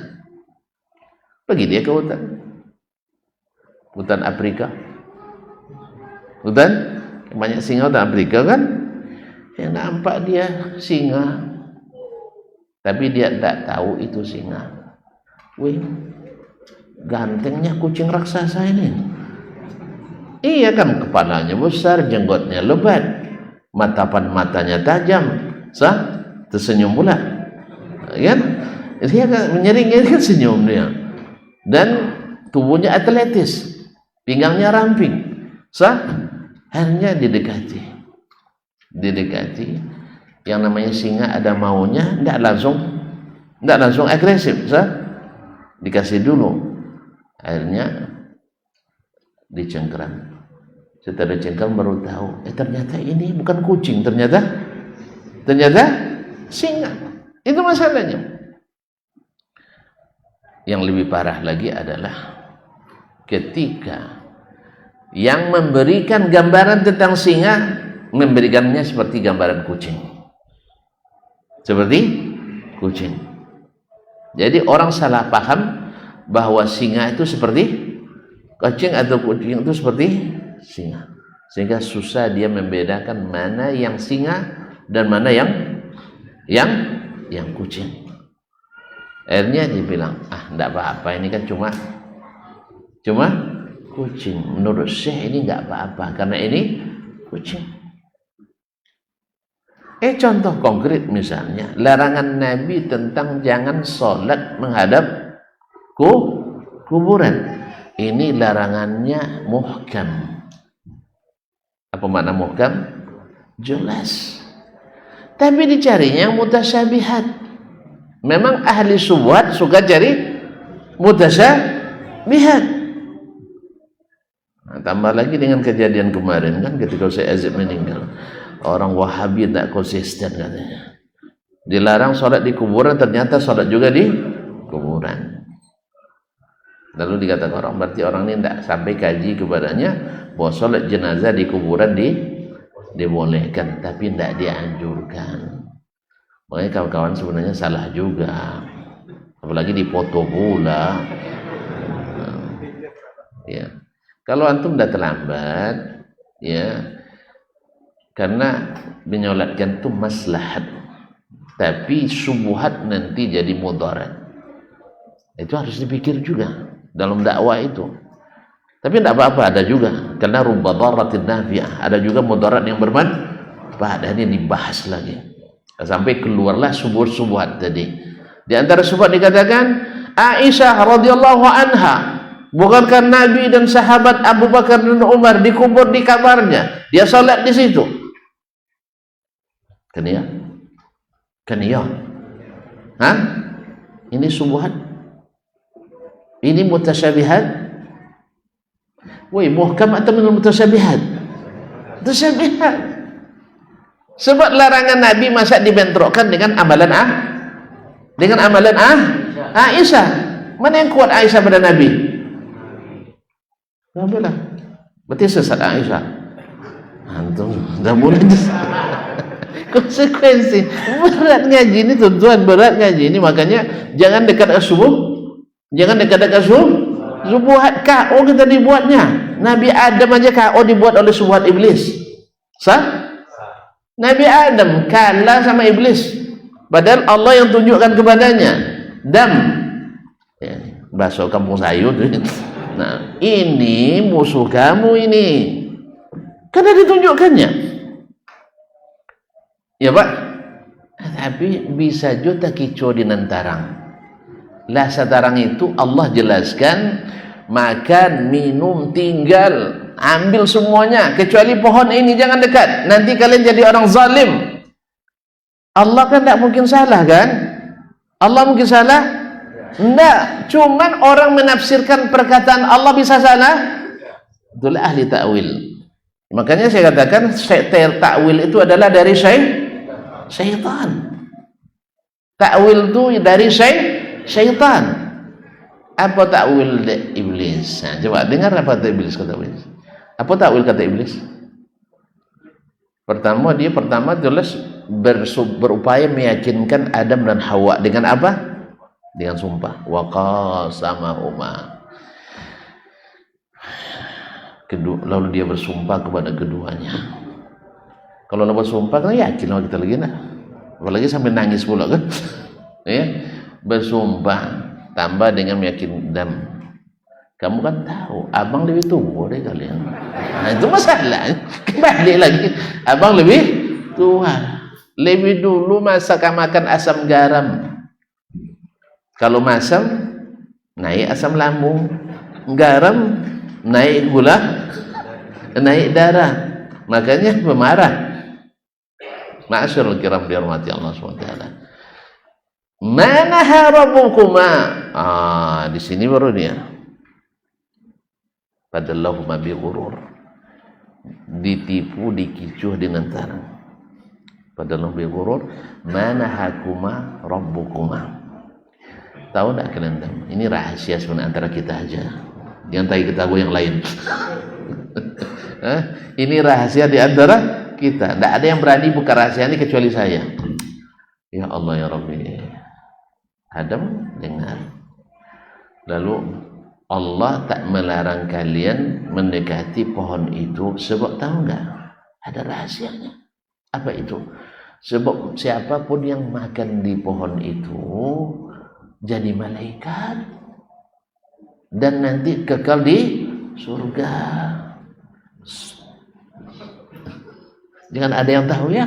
[SPEAKER 1] Pergi dia ke hutan Afrika. Hutan banyak singa, hutan Afrika kan? Yang nampak dia singa, tapi dia tidak tahu itu singa. Wih, gantengnya kucing raksasa ini. Iya kan, kepalanya besar, jenggotnya lebat, matanya tajam, tersenyum pula, kan? Dia kan menyering, kan senyum dia, dan tubuhnya atletis, pinggangnya ramping, akhirnya didekati. Yang namanya singa ada maunya, tidak langsung agresif, dikasih dulu, akhirnya dicengkeram. Setelah dicengkeram baru tahu, ternyata ini bukan kucing, ternyata singa. Itu masalahnya. Yang lebih parah lagi adalah ketika yang memberikan gambaran tentang singa memberikannya seperti gambaran kucing. Seperti kucing. Jadi orang salah paham bahwa singa itu seperti kucing atau kucing itu seperti singa. Sehingga susah dia membedakan mana yang singa dan mana yang kucing. Akhirnya dia bilang, enggak apa-apa, ini kan cuma kucing. Menurut Syekh ini enggak apa-apa karena ini kucing. Contoh konkret misalnya larangan Nabi tentang jangan sholat menghadap kuburan. Ini larangannya muhkam. Apa makna muhkam? Jelas. Tapi dicarinya yang mutasyabihat. Memang ahli syubhat suka cari mutasyabihat. Nah, tambah lagi dengan kejadian kemarin kan ketika Syekh Azib meninggal. Orang Wahabi tak konsisten katanya. Dilarang sholat di kuburan, ternyata sholat juga di kuburan. Lalu dikatakan orang, berarti orang ini tidak sampai kaji kepadanya bahwa sholat jenazah di kuburan dibolehkan, tapi tidak dianjurkan. Makanya kawan-kawan sebenarnya salah juga. Apalagi dipoto pula. Ya. Kalau antum sudah terlambat, ya, karena menyolatkan itu maslahat, tapi subuhat nanti jadi mudarat. Itu harus dipikir juga dalam dakwah itu. Tapi tidak apa-apa, ada juga karena rubba dharratin nafi'ah, ada juga mudarat yang bermanfaat. Ini dibahas lagi sampai keluarlah subuhat tadi. Di antara subuhat dikatakan Aisyah radhiyallahu anha, bukankah Nabi dan sahabat Abu Bakar dan Umar dikubur di kamarnya, dia salat di situ. Kan iya. Ini subuhat, ini mutasyabihat. Muhkam atau minal mutasyabihat? Mutasyabihat. Sebab larangan Nabi masa dibentrokkan dengan amalan Aisyah. Mana yang kuat Aisyah pada Nabi? Alhamdulillah. Berarti sesat Aisyah. Antum dah boleh. Konsekuensi berat ngaji ini, tujuan berat ngaji ini. Makanya jangan dekat subuh, jangan dekat subuhat. KO kita dibuatnya. Nabi Adam aja KO dibuat oleh subuhat iblis. Nabi Adam kalah sama iblis, padahal Allah yang tunjukkan kepadanya dam, bakso kampung sayur. Nah, ini musuh kamu ini, karena ditunjukkannya. Ya Pak, tapi bisa juga kicau di nantarang. Lah satarang itu Allah jelaskan, makan, minum, tinggal, ambil semuanya kecuali pohon ini jangan dekat, nanti kalian jadi orang zalim. Allah kan tidak mungkin salah kan? Allah mungkin salah? Tidak. Cuman orang menafsirkan perkataan Allah bisa salah. Itulah ahli ta'wil. Makanya saya katakan ta'wil itu adalah dari syaitan. Ta'wil itu dari syaitan. Apa ta'wil iblis? Nah, coba dengar apa kata iblis, kata iblis. Apa ta'wil kata iblis? Pertama jelas berupaya meyakinkan Adam dan Hawa dengan apa? Dengan sumpah. Wa qasamahuma. Lalu dia bersumpah kepada keduanya. Kalau lo bersumpah kan yakin lah kita lagi nah. Apalagi sampai nangis pula kan. Ya, bersumpah tambah dengan meyakinkan Adam. Kamu kan tahu abang lebih tua deh kalian. Nah, itu masalah. Kembali lagi, abang lebih tua. Lebih dulu masak makan asam garam. Kalau masam naik asam lambung, garam naik gula, naik darah. Makanya pemarah. Ma'asyiral kiram dihormati Allah SWT. Mana harabukuma? Di sini baru dia. Padallahuma bi ghurur. Ditipu, dikicuh dengan tarang. Padallahuma bi ghurur. Mana hakuma rabbukuma? Tahu tak kalian tahu? Ini rahasia sebenarnya antara kita aja. Jangan tanya ketahui yang lain. Ini rahasia di antara kita. Tidak ada yang berani buka rahasia ini kecuali saya. Ya Allah ya Rabbi. Adam dengar. Lalu Allah tak melarang kalian mendekati pohon itu sebab tahu enggak? Ada rahasianya. Apa itu? Sebab siapapun yang makan di pohon itu jadi malaikat dan nanti kekal di surga. Jangan ada yang tahu ya.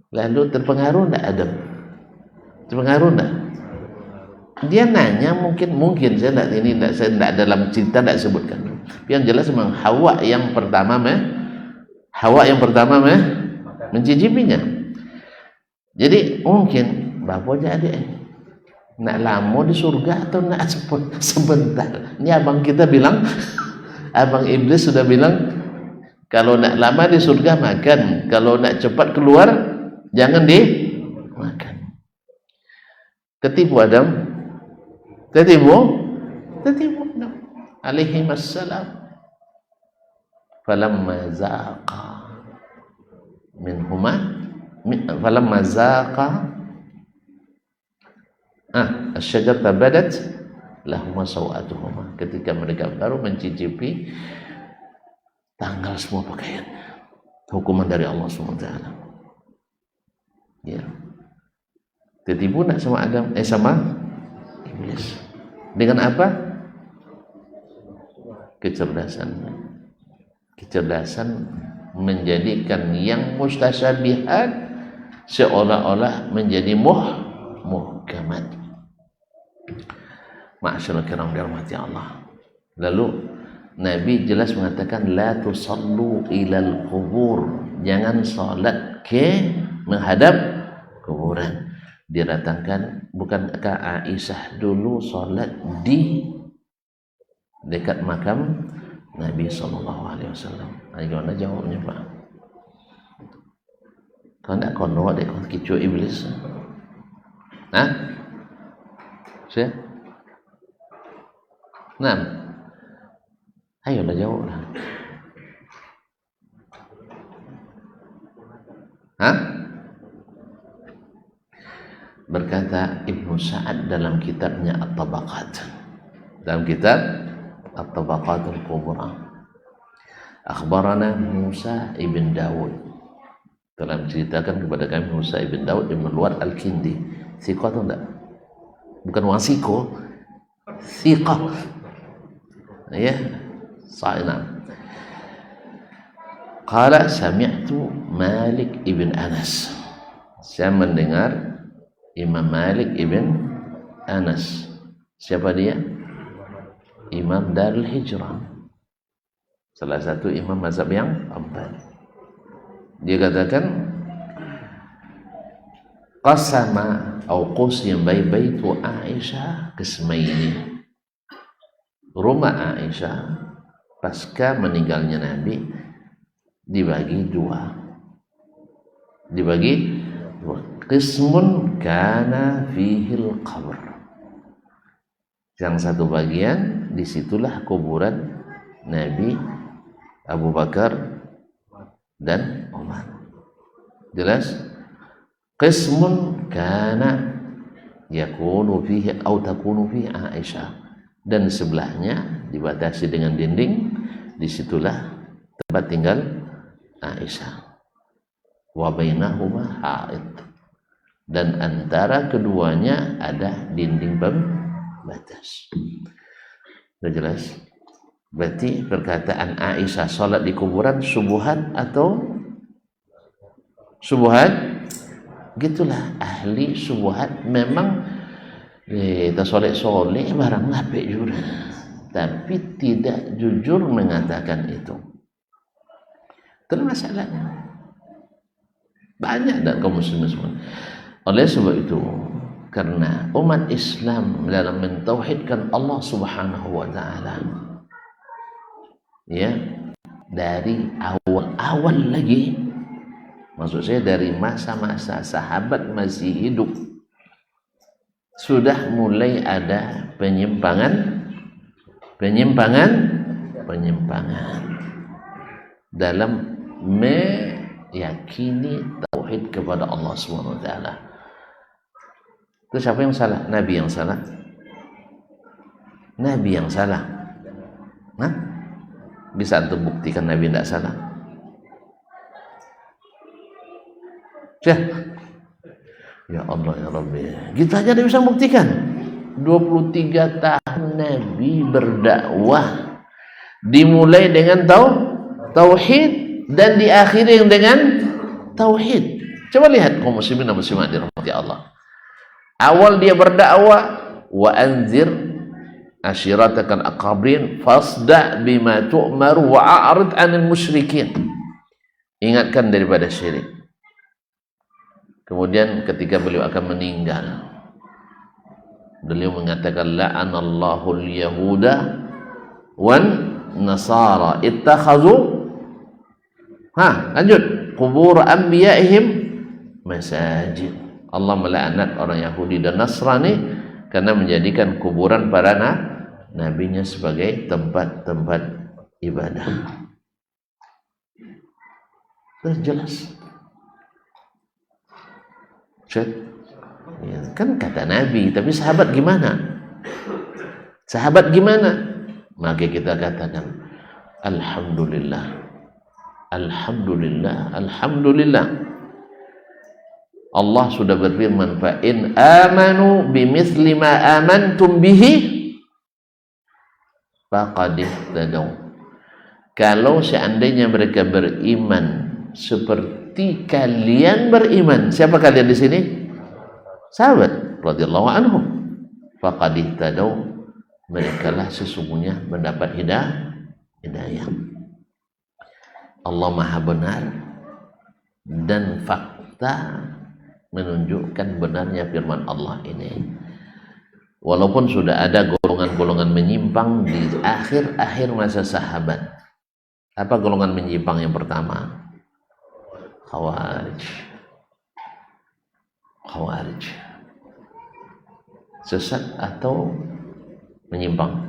[SPEAKER 1] Lalu terpengaruh enggak Adam? Terpengaruh enggak? Dia nanya mungkin saya tidak dalam cerita tidak sebutkan. Yang jelas memang Hawa yang pertama mencicipinya. Jadi mungkin bapak jadi nak lama di surga atau nak sebentar. Ini abang kita bilang, abang iblis sudah bilang kalau nak lama di surga makan, kalau nak cepat keluar jangan dimakan. Tertipu Adam. Tertipu. No. Alaihi wassalam. Falamma zaqa minhuma falamma zaqa asy-syajarata badat lahuma sawatuhuma. Ketika mereka baru mencicipi tanggal semua pakaiannya. Hukuman dari Allah SWT. Ya. Tertipu nak sama Adam? Sama iblis. Dengan apa? Kecerdasan menjadikan yang mustasyabihat seolah-olah menjadi muhkamat. Ma'asyiral kiram dirahmati Allah. Lalu Nabi jelas mengatakan la tusallu ilal kubur. Jangan salat menghadap kuburan. Didatangkan, bukankah Aisyah dulu salat di dekat makam Nabi SAW? Gimana jawabnya Pak? Kau nak kono dek kau kicu iblis? Saya? Ayolah jawablah. Berkata Ibnu Sa'ad dalam kitabnya At-Tabaqat. Dalam kitab At-Tabaqatul Kubra. Akhbarana Musa ibn Dawud. Telah menceritakan kepada kami Musa ibn Dawud ibn Luar Al-Kindi. Thiqah atau enggak? Bukan wasiko. Thiqah. Ya. Sa'ina. Qala sami'tu Malik ibn Anas. Saya mendengar Imam Malik ibn Anas. Siapa dia? Imam Darul Hijrah. Salah satu imam mazhab yang empat. Dia katakan qasama atau qusima baitu Aisyah qismaini. Rumah Aisyah pasca meninggalnya Nabi dibagi dua. Qismun kana fihil qabr. Yang satu bagian disitulah kuburan Nabi, Abu Bakar dan Umar. Jelas? Qismun kana yakunu fihi atau takunu fihi Aisyah. Dan sebelahnya dibatasi dengan dinding, disitulah tempat tinggal Aisyah. Wa bainahuma ha'id. Dan antara keduanya ada dinding pembatas. Sudah jelas? Berarti perkataan Aisyah salat di kuburan subuhat atau subuhat? Gitulah ahli subuhat. Memang kita soleh-soleh barang ngapik juga, tapi tidak jujur mengatakan itu. Itu masalahnya. Banyak dan kaum muslimin semua. Oleh sebab itu, karena umat Islam dalam mentauhidkan Allah Subhanahu wa taala, ya, dari awal lagi, maksud saya dari masa-masa sahabat masih hidup, sudah mulai ada penyimpangan dalam meyakini tauhid kepada Allah Subhanahu wa taala. Itu siapa yang salah? Nabi yang salah. Nabi yang salah. Nah, bisa antum buktikan Nabi tidak salah? Ya Allah ya Rabbi, kita aja tidak bisa buktikan. 23 tahun Nabi berdakwah, dimulai dengan tauhid dan diakhiri dengan tauhid. Coba lihat kaum muslimin dan muslimat dirahmati Allah. Awal dia berdakwah, wa anzir ashiratakal aqrabin fasda bima tu'mar wa a'rid 'anil musyrikin. Ingatkan daripada syirik. Kemudian ketika beliau akan meninggal, beliau mengatakan la'anallahu al-yahuda wan nasara ittakhadhu lanjut qubur anbiya'ihim masajid. Allah melaknat orang Yahudi dan Nasrani karena menjadikan kuburan para nabinya sebagai tempat-tempat ibadah. Sudah jelas. Ya, kan kata Nabi, tapi sahabat gimana? Sahabat gimana? Maka kita katakan alhamdulillah, alhamdulillah, alhamdulillah. Allah sudah berfirman, fa in amanu bimithli ma amantum bihi faqad ihtadaw. Kalau seandainya mereka beriman seperti kalian beriman. Siapa kalian di sini? Sahabat radhiyallahu anhum. Faqad ihtadaw, mereka lah sesungguhnya mendapat hidayah. Allah Maha benar dan fakta menunjukkan benarnya firman Allah ini. Walaupun sudah ada golongan-golongan menyimpang di akhir-akhir masa sahabat. Apa golongan menyimpang yang pertama? Khawarij. Sesat atau menyimpang?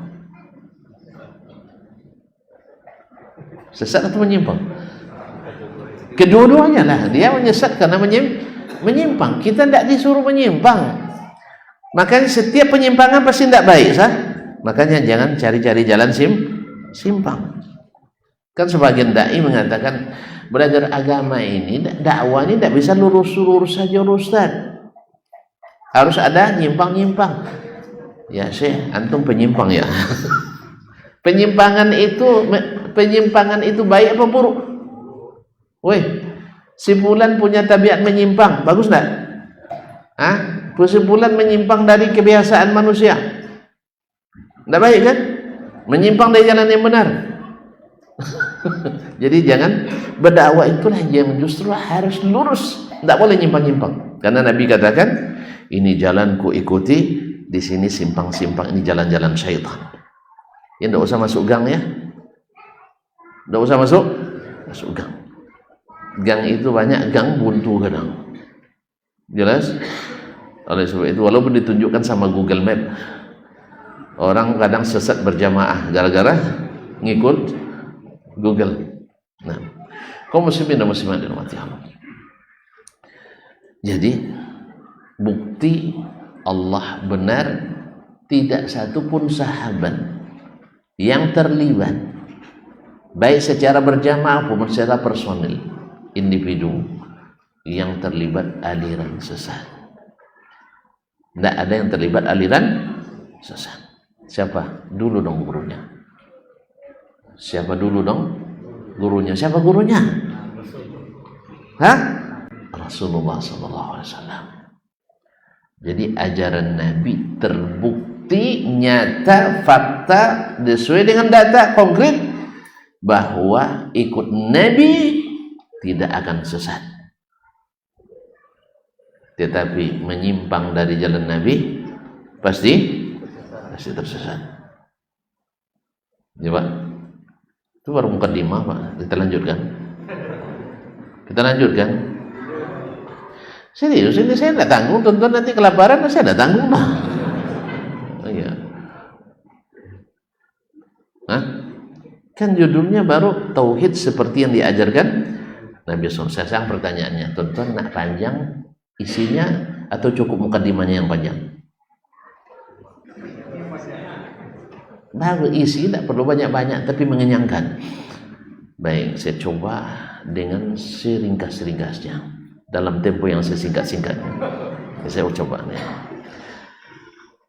[SPEAKER 1] Sesat atau menyimpang? Kedua-duanya lah. Dia menyesat karena menyimpang. Kita tidak disuruh menyimpang. Makanya setiap penyimpangan pasti tidak baik, sah? Makanya jangan cari-cari jalan simpang. Kan sebagian dai mengatakan belajar agama ini, dakwah ini tidak bisa lurus-lurus saja Ustaz. Harus ada nyimpang-nyimpang. Ya Syekh, antum penyimpang ya. Penyimpangan itu baik apa buruk? Woi, si Fulan punya tabiat menyimpang, bagus enggak? Si Fulan menyimpang dari kebiasaan manusia. Enggak baik kan? Menyimpang dari jalan yang benar. Jadi jangan berdakwah itulah yang justru harus lurus, enggak boleh nyimpang-nyimpang. Karena Nabi katakan, ini jalanku ikuti, di sini simpang-simpang, ini jalan-jalan syaitan. Ya enggak usah masuk gang ya. Enggak usah masuk gang. Gang itu banyak gang buntu kadang. Jelas? Oleh sebab itu walaupun ditunjukkan sama Google Map, orang kadang sesat berjamaah gara-gara ngikut Google. Nah, kaum muslimin dan muslimat dirahmati Allah. Jadi bukti Allah benar, tidak satu pun sahabat yang terlibat baik secara berjamaah maupun secara personil, individu yang terlibat aliran sesat. Tidak ada yang terlibat aliran sesat. Siapa? Dulu dong gurunya. Siapa dulu dong gurunya? Siapa gurunya? Rasulullah SAW. Jadi ajaran Nabi terbukti nyata, fakta, sesuai dengan data konkret bahwa ikut Nabi tidak akan sesat. Tetapi menyimpang dari jalan Nabi pasti tersesat. Coba. Itu baru mukadimah Pak. Kita lanjutkan. Serius, ini saya tidak tanggung, tuan-tuan nanti kelaparan, saya tidak tanggung lah. Iya. Hah? Kan judulnya baru tauhid seperti yang diajarkan Nabi SAW. Sekarang pertanyaannya, tuan-tuan nak panjang isinya atau cukup mukadimahnya yang panjang? Baru isi, tidak perlu banyak-banyak tapi mengenyangkan. Baik, saya coba dengan seringkas-ringkasnya dalam tempo yang sesingkat-singkatnya. Saya coba nih.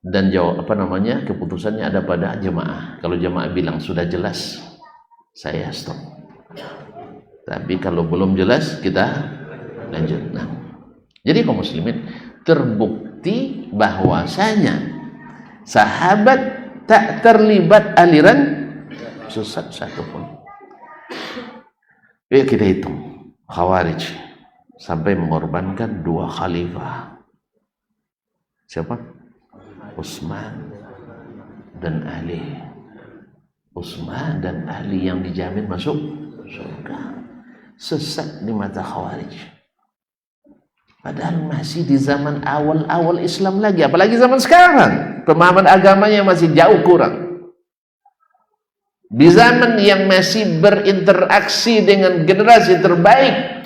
[SPEAKER 1] Dan jawab keputusannya ada pada jemaah. Kalau jemaah bilang sudah jelas, saya stop. Tapi kalau belum jelas, kita lanjut. Nah, jadi kaum muslimin, terbukti bahwasanya sahabat tak terlibat aliran sesat satupun. Yuk kita hitung. Khawarij sampai mengorbankan 2 khalifah. Siapa? Utsman dan Ali. Utsman dan Ali yang dijamin masuk surga. Sesat di mata Khawarij. Padahal masih di zaman awal-awal Islam lagi, apalagi zaman sekarang. Pemahaman agamanya masih jauh kurang. Di zaman yang masih berinteraksi dengan generasi terbaik,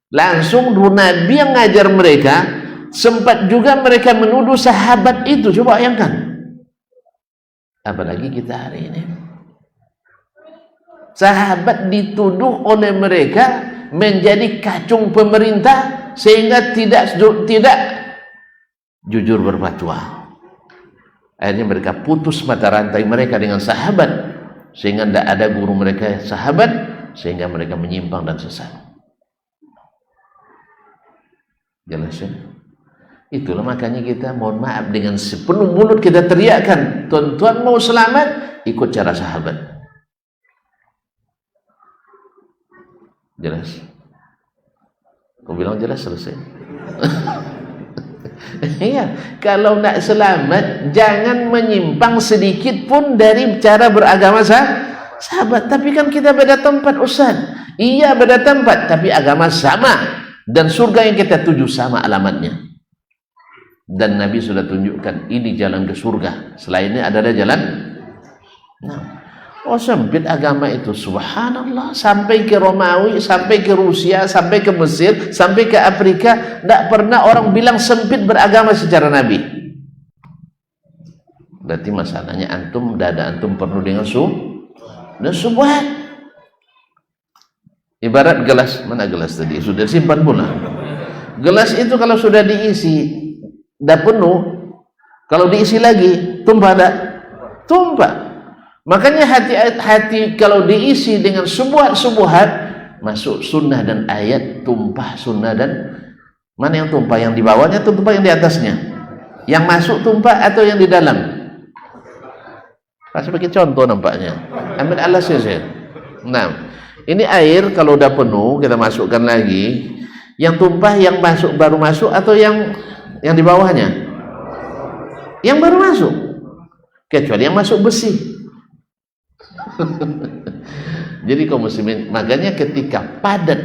[SPEAKER 1] langsung Nabi yang ngajar mereka, sempat juga mereka menuduh sahabat itu. Coba bayangkan. Apalagi kita hari ini. Sahabat dituduh oleh mereka menjadi kacung pemerintah sehingga tidak jujur berfatwa. Akhirnya mereka putus mata rantai mereka dengan sahabat, sehingga tidak ada guru mereka sahabat, sehingga mereka menyimpang dan sesat. Jelas ya? Itulah makanya kita mohon maaf dengan sepenuh mulut kita teriakkan, tuan-tuan mau selamat, ikut cara sahabat. Jelas? Kau bilang jelas, selesai. Iya, kalau nak selamat jangan menyimpang sedikit pun dari cara beragama sahabat. Tapi kan kita beda tempat, Ustaz. Iya, beda tempat, tapi agama sama dan surga yang kita tuju sama alamatnya. Dan Nabi sudah tunjukkan ini jalan ke surga. Selainnya adalah jalan. Nah, sempit agama itu, subhanallah, sampai ke Romawi, sampai ke Rusia, sampai ke Mesir, sampai ke Afrika, tidak pernah orang bilang sempit beragama secara Nabi. Berarti masalahnya antum, dada antum penuh dengan subhat. Ibarat gelas, mana gelas tadi? Sudah simpan pula. Gelas itu kalau sudah diisi, dah penuh, kalau diisi lagi, tumpah tak? Tumpah. Makanya hati-hati kalau diisi dengan subuhat-subuhat, masuk sunnah dan ayat, tumpah sunnah dan mana yang tumpah? Yang di bawahnya atau tumpah yang di atasnya? Yang masuk tumpah atau yang di dalam? Sebagai contoh nampaknya. Ambil alasnya saya. Nah, ini air kalau udah penuh kita masukkan lagi. Yang tumpah yang masuk baru masuk atau yang di bawahnya? Yang baru masuk. Kecuali yang masuk besi. Jadi kaum muslimin, makanya ketika padat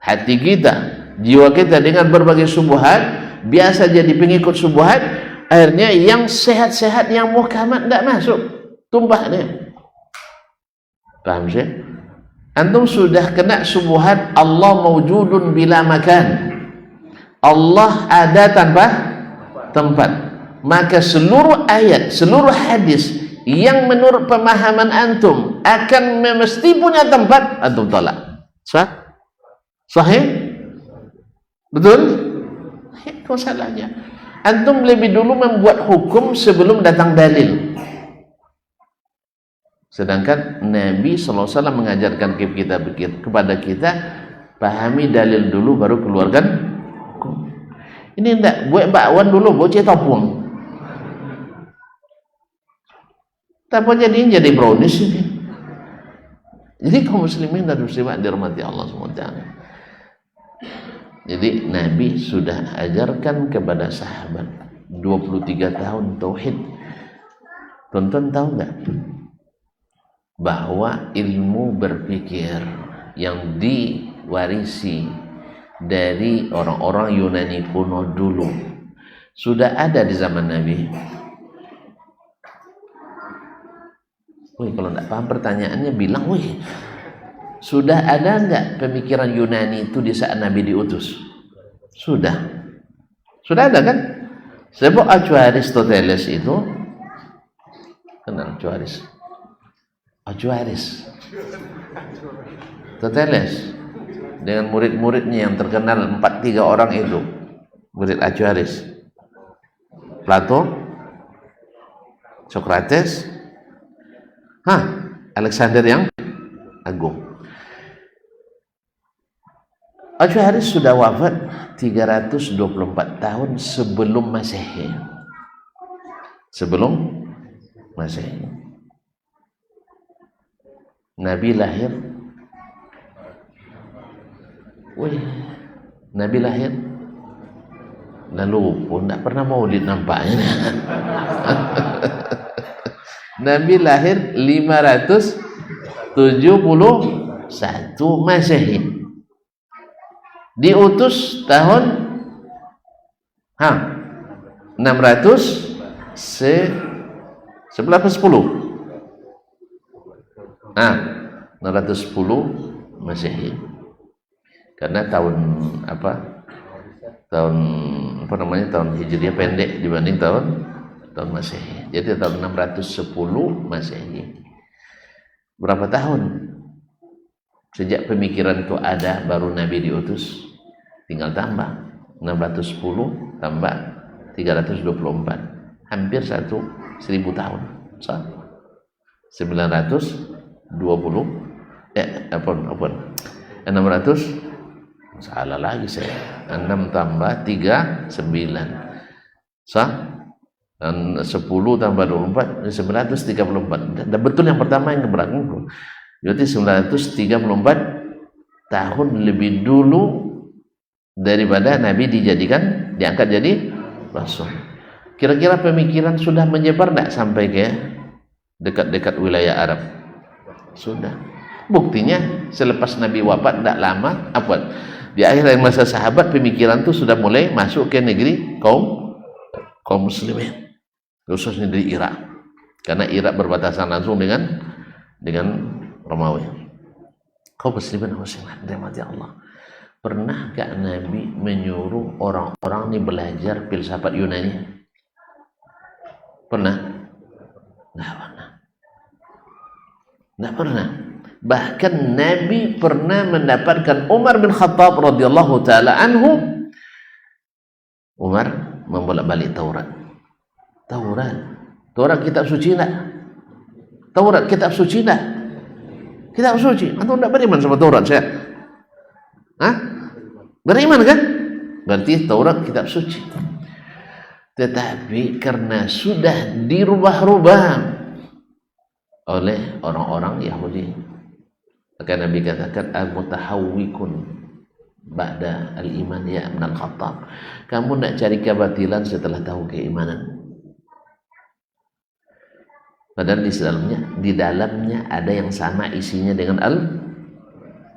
[SPEAKER 1] hati kita, jiwa kita dengan berbagai subuhat, biasa jadi pengikut subuhat, akhirnya yang sehat-sehat, yang muhkamat tidak masuk, tumpah dia. Paham sih? Antum sudah kena subuhat Allah mawjudun bila makan, Allah ada tanpa tempat, maka seluruh ayat, seluruh hadis yang menurut pemahaman antum akan mesti punya tempat, antum tolak. Sahih? Betul? Itu masalahnya. Antum lebih dulu membuat hukum sebelum datang dalil. Sedangkan Nabi SAW mengajarkan kepada kita, pahami dalil dulu baru keluarkan hukum. Ini enggak, buat bakwan dulu, bocah topung. Tapi jadi brownies ini. Jadi kaum muslimin dan muslimat dirahmati Allah SWT. Jadi Nabi sudah ajarkan kepada sahabat 23 tahun tauhid. Tonton tahu nggak bahwa ilmu berpikir yang diwarisi dari orang-orang Yunani kuno dulu. Sudah ada di zaman Nabi. Wih, kalau tidak paham pertanyaannya bilang, wih, sudah ada nggak pemikiran Yunani itu di saat Nabi diutus? Sudah ada kan? Sebab Aristoteles itu, kenal Aristoteles dengan murid-muridnya yang terkenal 4-3 orang itu, murid Acuaris, Plato, Socrates, Alexander yang Agung. Acuaris sudah wafat 324 tahun sebelum Masehi. Nabi lahir. Nabi lahir. Lalu pun tidak pernah maulid nampaknya. Nabi lahir 571 Masehi. Diutus tahun 610 Masehi. Karena tahun Hijriah pendek dibanding tahun Masehi. Jadi tahun 610 Masehi. Berapa tahun sejak pemikiran itu ada baru Nabi diutus? Tinggal tambah 610 tambah 324, hampir 1000 tahun. 600 salah lagi saya, 6 tambah 3 9 dan 10 tambah 24 934. Dan betul yang pertama yang keberangkatan. Jadi 934 tahun lebih dulu daripada Nabi diangkat jadi rasul. Kira-kira pemikiran sudah menyebar tidak sampai ke dekat-dekat wilayah Arab? Sudah. Buktinya selepas Nabi wafat tidak lama, di akhir masa sahabat, pemikiran itu sudah mulai masuk ke negeri kaum muslimin, khususnya di Irak, karena Irak berbatasan langsung dengan Romawi. Kaum muslimin dirahmati Allah. Pernah gak Nabi menyuruh orang-orang ini belajar filsafat Yunani? Pernah? Nggak pernah. Bahkan Nabi pernah mendapatkan Umar bin Khattab radhiyallahu taala anhu. Umar membolak-balik Taurat kitab suci enggak? Taurat kitab suci enggak? Kitab suci. Antum enggak beriman sama Taurat saya? Beriman kan? Berarti Taurat kitab suci. Tetapi karena sudah dirubah-rubah oleh orang-orang Yahudi, maka Nabi katakan al-mutahawwikun ba'da al-iman ya Ibn al-Khattab. Kamu nak cari kebatilan setelah tahu keimanan. Padahal di dalamnya ada yang sama isinya dengan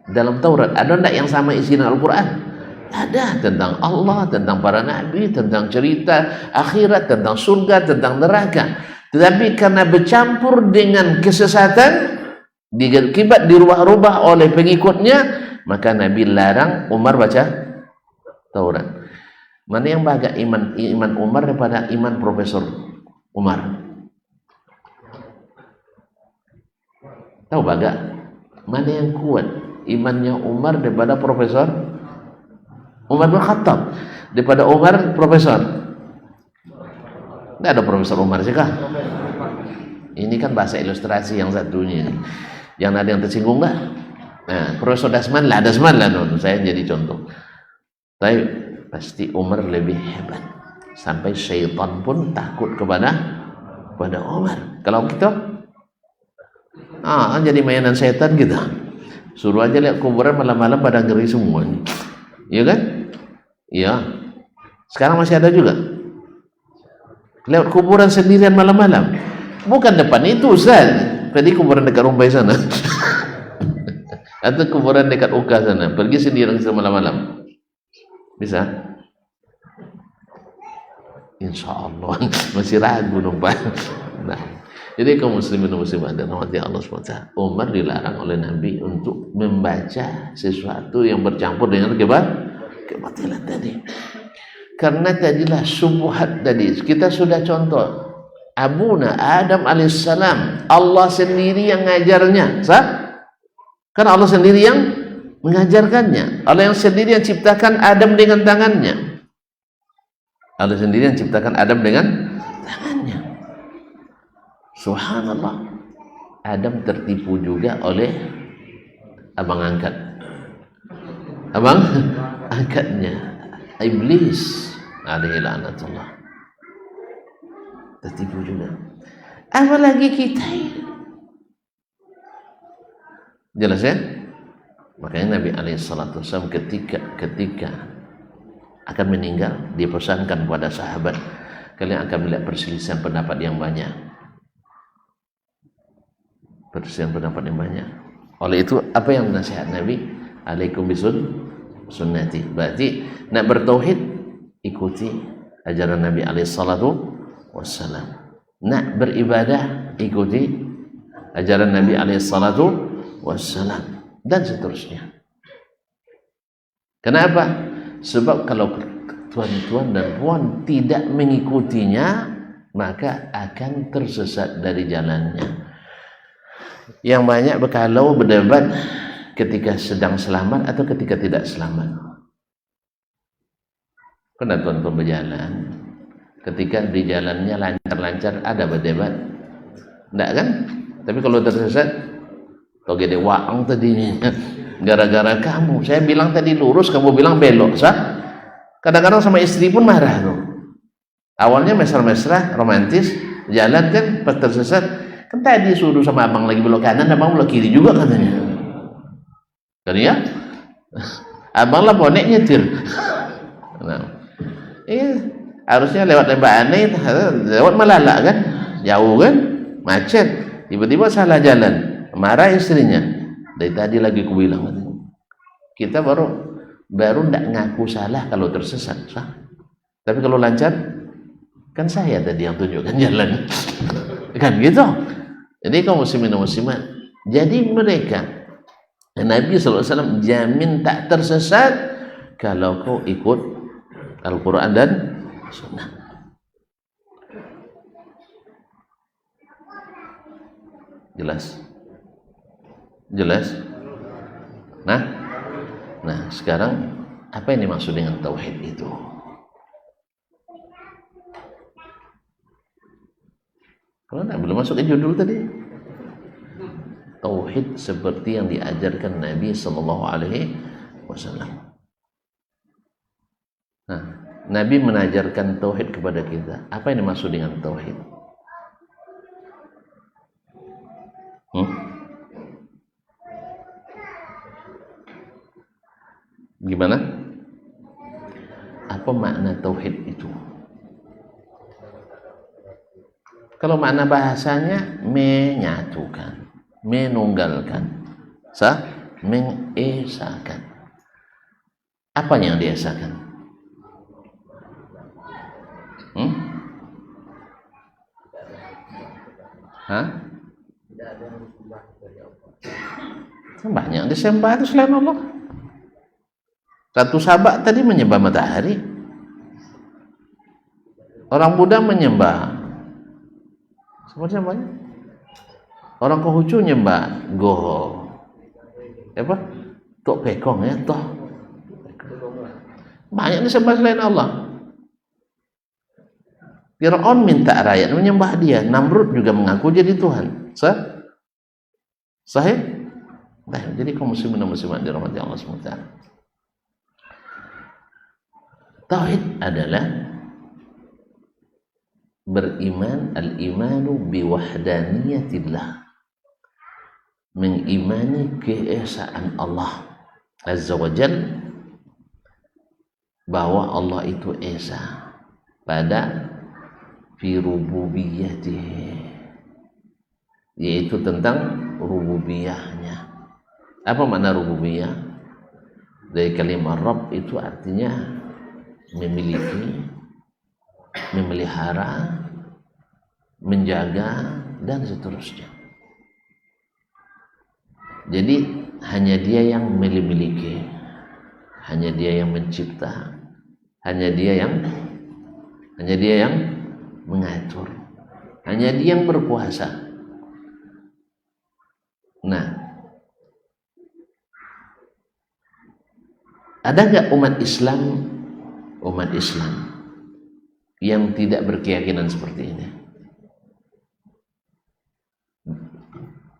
[SPEAKER 1] dalam Taurat. Ada enggak yang sama isinya Al-Quran? Ada, tentang Allah, tentang para nabi, tentang cerita akhirat, tentang surga, tentang neraka. Tetapi karena bercampur dengan kesesatan, akibat dirubah-rubah oleh pengikutnya, maka Nabi larang Umar baca Taurat. Mana yang bahagia iman Umar daripada iman Profesor Umar? Tahu baga? Mana yang kuat imannya Umar daripada Profesor Umar bin Khattab, daripada Umar Profesor? Tidak ada Profesor Umar sih kah? Ini kan bahasa ilustrasi yang satunya ini. Yang ada yang tersinggung nggak? Nah, Profesor Dasman lah saya jadi contoh. Tapi pasti Umar lebih hebat, sampai syaitan pun takut kepada Umar. Kalau kita jadi mainan setan gitu. Suruh aja lihat kuburan malam-malam pada ngeri semua. Iya kan? Iya. Sekarang masih ada juga. Lewat kuburan sendirian malam-malam. Bukan depan itu, Ustaz. Tadi kuburan dekat Rumbai sana. Atau kuburan dekat Uka sana. Pergi sendirian malam-malam. Bisa? Insya Allah. Masih ragu dong Pak. Nah, jadi kaum muslimin dan muslimat dan rahmati Allah SWT, Umar dilarang oleh Nabi untuk membaca sesuatu yang bercampur dengan kebatilan tadi. Karena tadilah subuhat tadi. Kita sudah contoh. Abuna Adam alaihissalam, Allah sendiri yang ngajarnya. Sah? Kan Allah sendiri yang mengajarkannya. Allah yang sendiri yang ciptakan Adam dengan tangannya. Allah sendiri yang ciptakan Adam dengan tangannya. Subhanallah. Adam tertipu juga oleh abang angkatnya Iblis alaihi laknatullah. Tertipu juga. Apalagi kita ini. Jelas ya? Makanya Nabi alaihi salatu wasallam ketika akan meninggal, dia pesankan kepada sahabat, kalian akan melihat perselisihan pendapat yang banyak. Perselisihan pendapat yang banyak. Oleh itu, apa yang nasihat Nabi? Alaikum sunnati. Berarti nak bertauhid, ikuti ajaran Nabi alaihi salatu wassalam. Nak beribadah, ikuti ajaran Nabi alaihi salatu wassalam, dan seterusnya. Kenapa? Sebab kalau tuan-tuan dan puan tidak mengikutinya, maka akan tersesat dari jalannya. Yang banyak berkalau berdebat ketika sedang selamat atau ketika tidak selamat. Pernah tuan-tuan berjalan, ketika di jalannya lancar-lancar ada berdebat? Enggak kan? Tapi kalau tersesat, toge de waang tadinya. Gara-gara kamu, saya bilang tadi lurus, kamu bilang belok, sah? Kadang-kadang sama istri pun marah tuh. Awalnya mesra-mesra, romantis, jalan kan, pas tersesat, kan tadi suruh sama abang lagi belok kanan, abang belok kiri juga katanya. Kan ya? Abang lah bonek nyetir. Nah, harusnya lewat lembah aneh, lewat Malala kan, jauh kan, macet, tiba-tiba salah jalan, marah istrinya. Dari tadi lagi ku bilang, kita baru ndak ngaku salah kalau tersesat, sah? Tapi kalau lancar, kan saya tadi yang tunjukkan jalan, kan gitu. Jadi kaum muslimin dan muslimat, jadi mereka, Nabi SAW jamin tak tersesat kalau kau ikut Al-Quran dan Sunnah. Jelas? Nah, sekarang apa yang dimaksud dengan tauhid itu? Kalau belum masuk ke judul tadi. Tauhid seperti yang diajarkan Nabi sallallahu alaihi wasallam. Nah, Nabi mengajarkan tauhid kepada kita. Apa yang dimaksud dengan tauhid? Gimana? Apa makna tauhid itu? Kalau makna bahasanya menyatukan, menunggalkan, mengesakan. Apa yang diesakan? Banyak disembah itu selain Allah. Satu sahabat tadi menyembah matahari. Orang Buddha menyembah semuanya. Orang Konghucu menyembah Goho. Apa? Tok Pekong ya, toh. Banyak disembah selain Allah. Fir'aun minta rakyat menyembah dia. Namrud juga mengaku jadi Tuhan. Sahih? Nah, jadi kaum muslimin dan muslimat dirahmati Allah SWT. Tauhid adalah beriman, al-imanu biwahdaniyatillah, mengimani keesaan Allah Azza wa Jal, bahwa Allah itu esa pada fi rububiyatihi, yaitu tentang rububiyahnya. Apa makna rububiyah? Dari kalimat Rabb itu artinya memiliki, memelihara, menjaga, dan seterusnya. Jadi hanya dia yang memiliki, hanya dia yang mencipta, hanya dia yang mengatur, hanya dia yang berkuasa. Nah, ada nggak umat Islam yang tidak berkeyakinan seperti ini,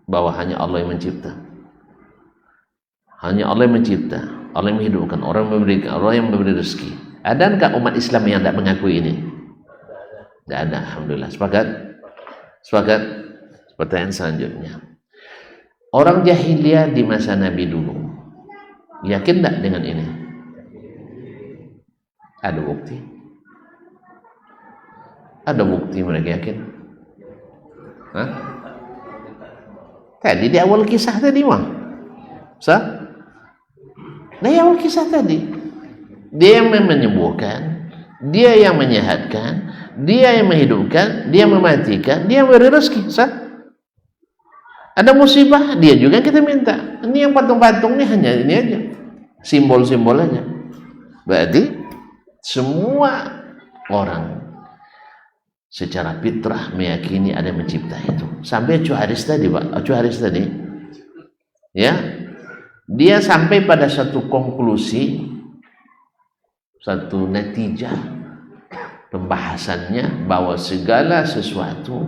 [SPEAKER 1] bahwa hanya Allah yang mencipta, hanya Allah yang mencipta, Allah yang menghidupkan, orang yang memberikan, Allah yang memberi rezeki? Ada nggak umat Islam yang tidak mengakui ini? Tidak ada. Alhamdulillah. Sepakat? Pertanyaan selanjutnya, orang jahiliyah di masa Nabi dulu yakin tidak dengan ini? Ada bukti? Ada bukti mereka yakin? Hah? Tadi di awal kisah tadi mah, di awal kisah tadi, dia yang menyembuhkan, dia yang menyehatkan, dia yang menghidupkan, dia yang mematikan, dia yang memberi rezeki. Ada musibah, dia juga yang kita minta. Ini yang patung-patung ini hanya ini aja, simbol-simbol aja. Berarti semua orang secara fitrah meyakini ada yang mencipta itu. Sampai Chuharis tadi, Pak, ya, dia sampai pada satu konklusi, satu natijah pembahasannya, bahwa segala sesuatu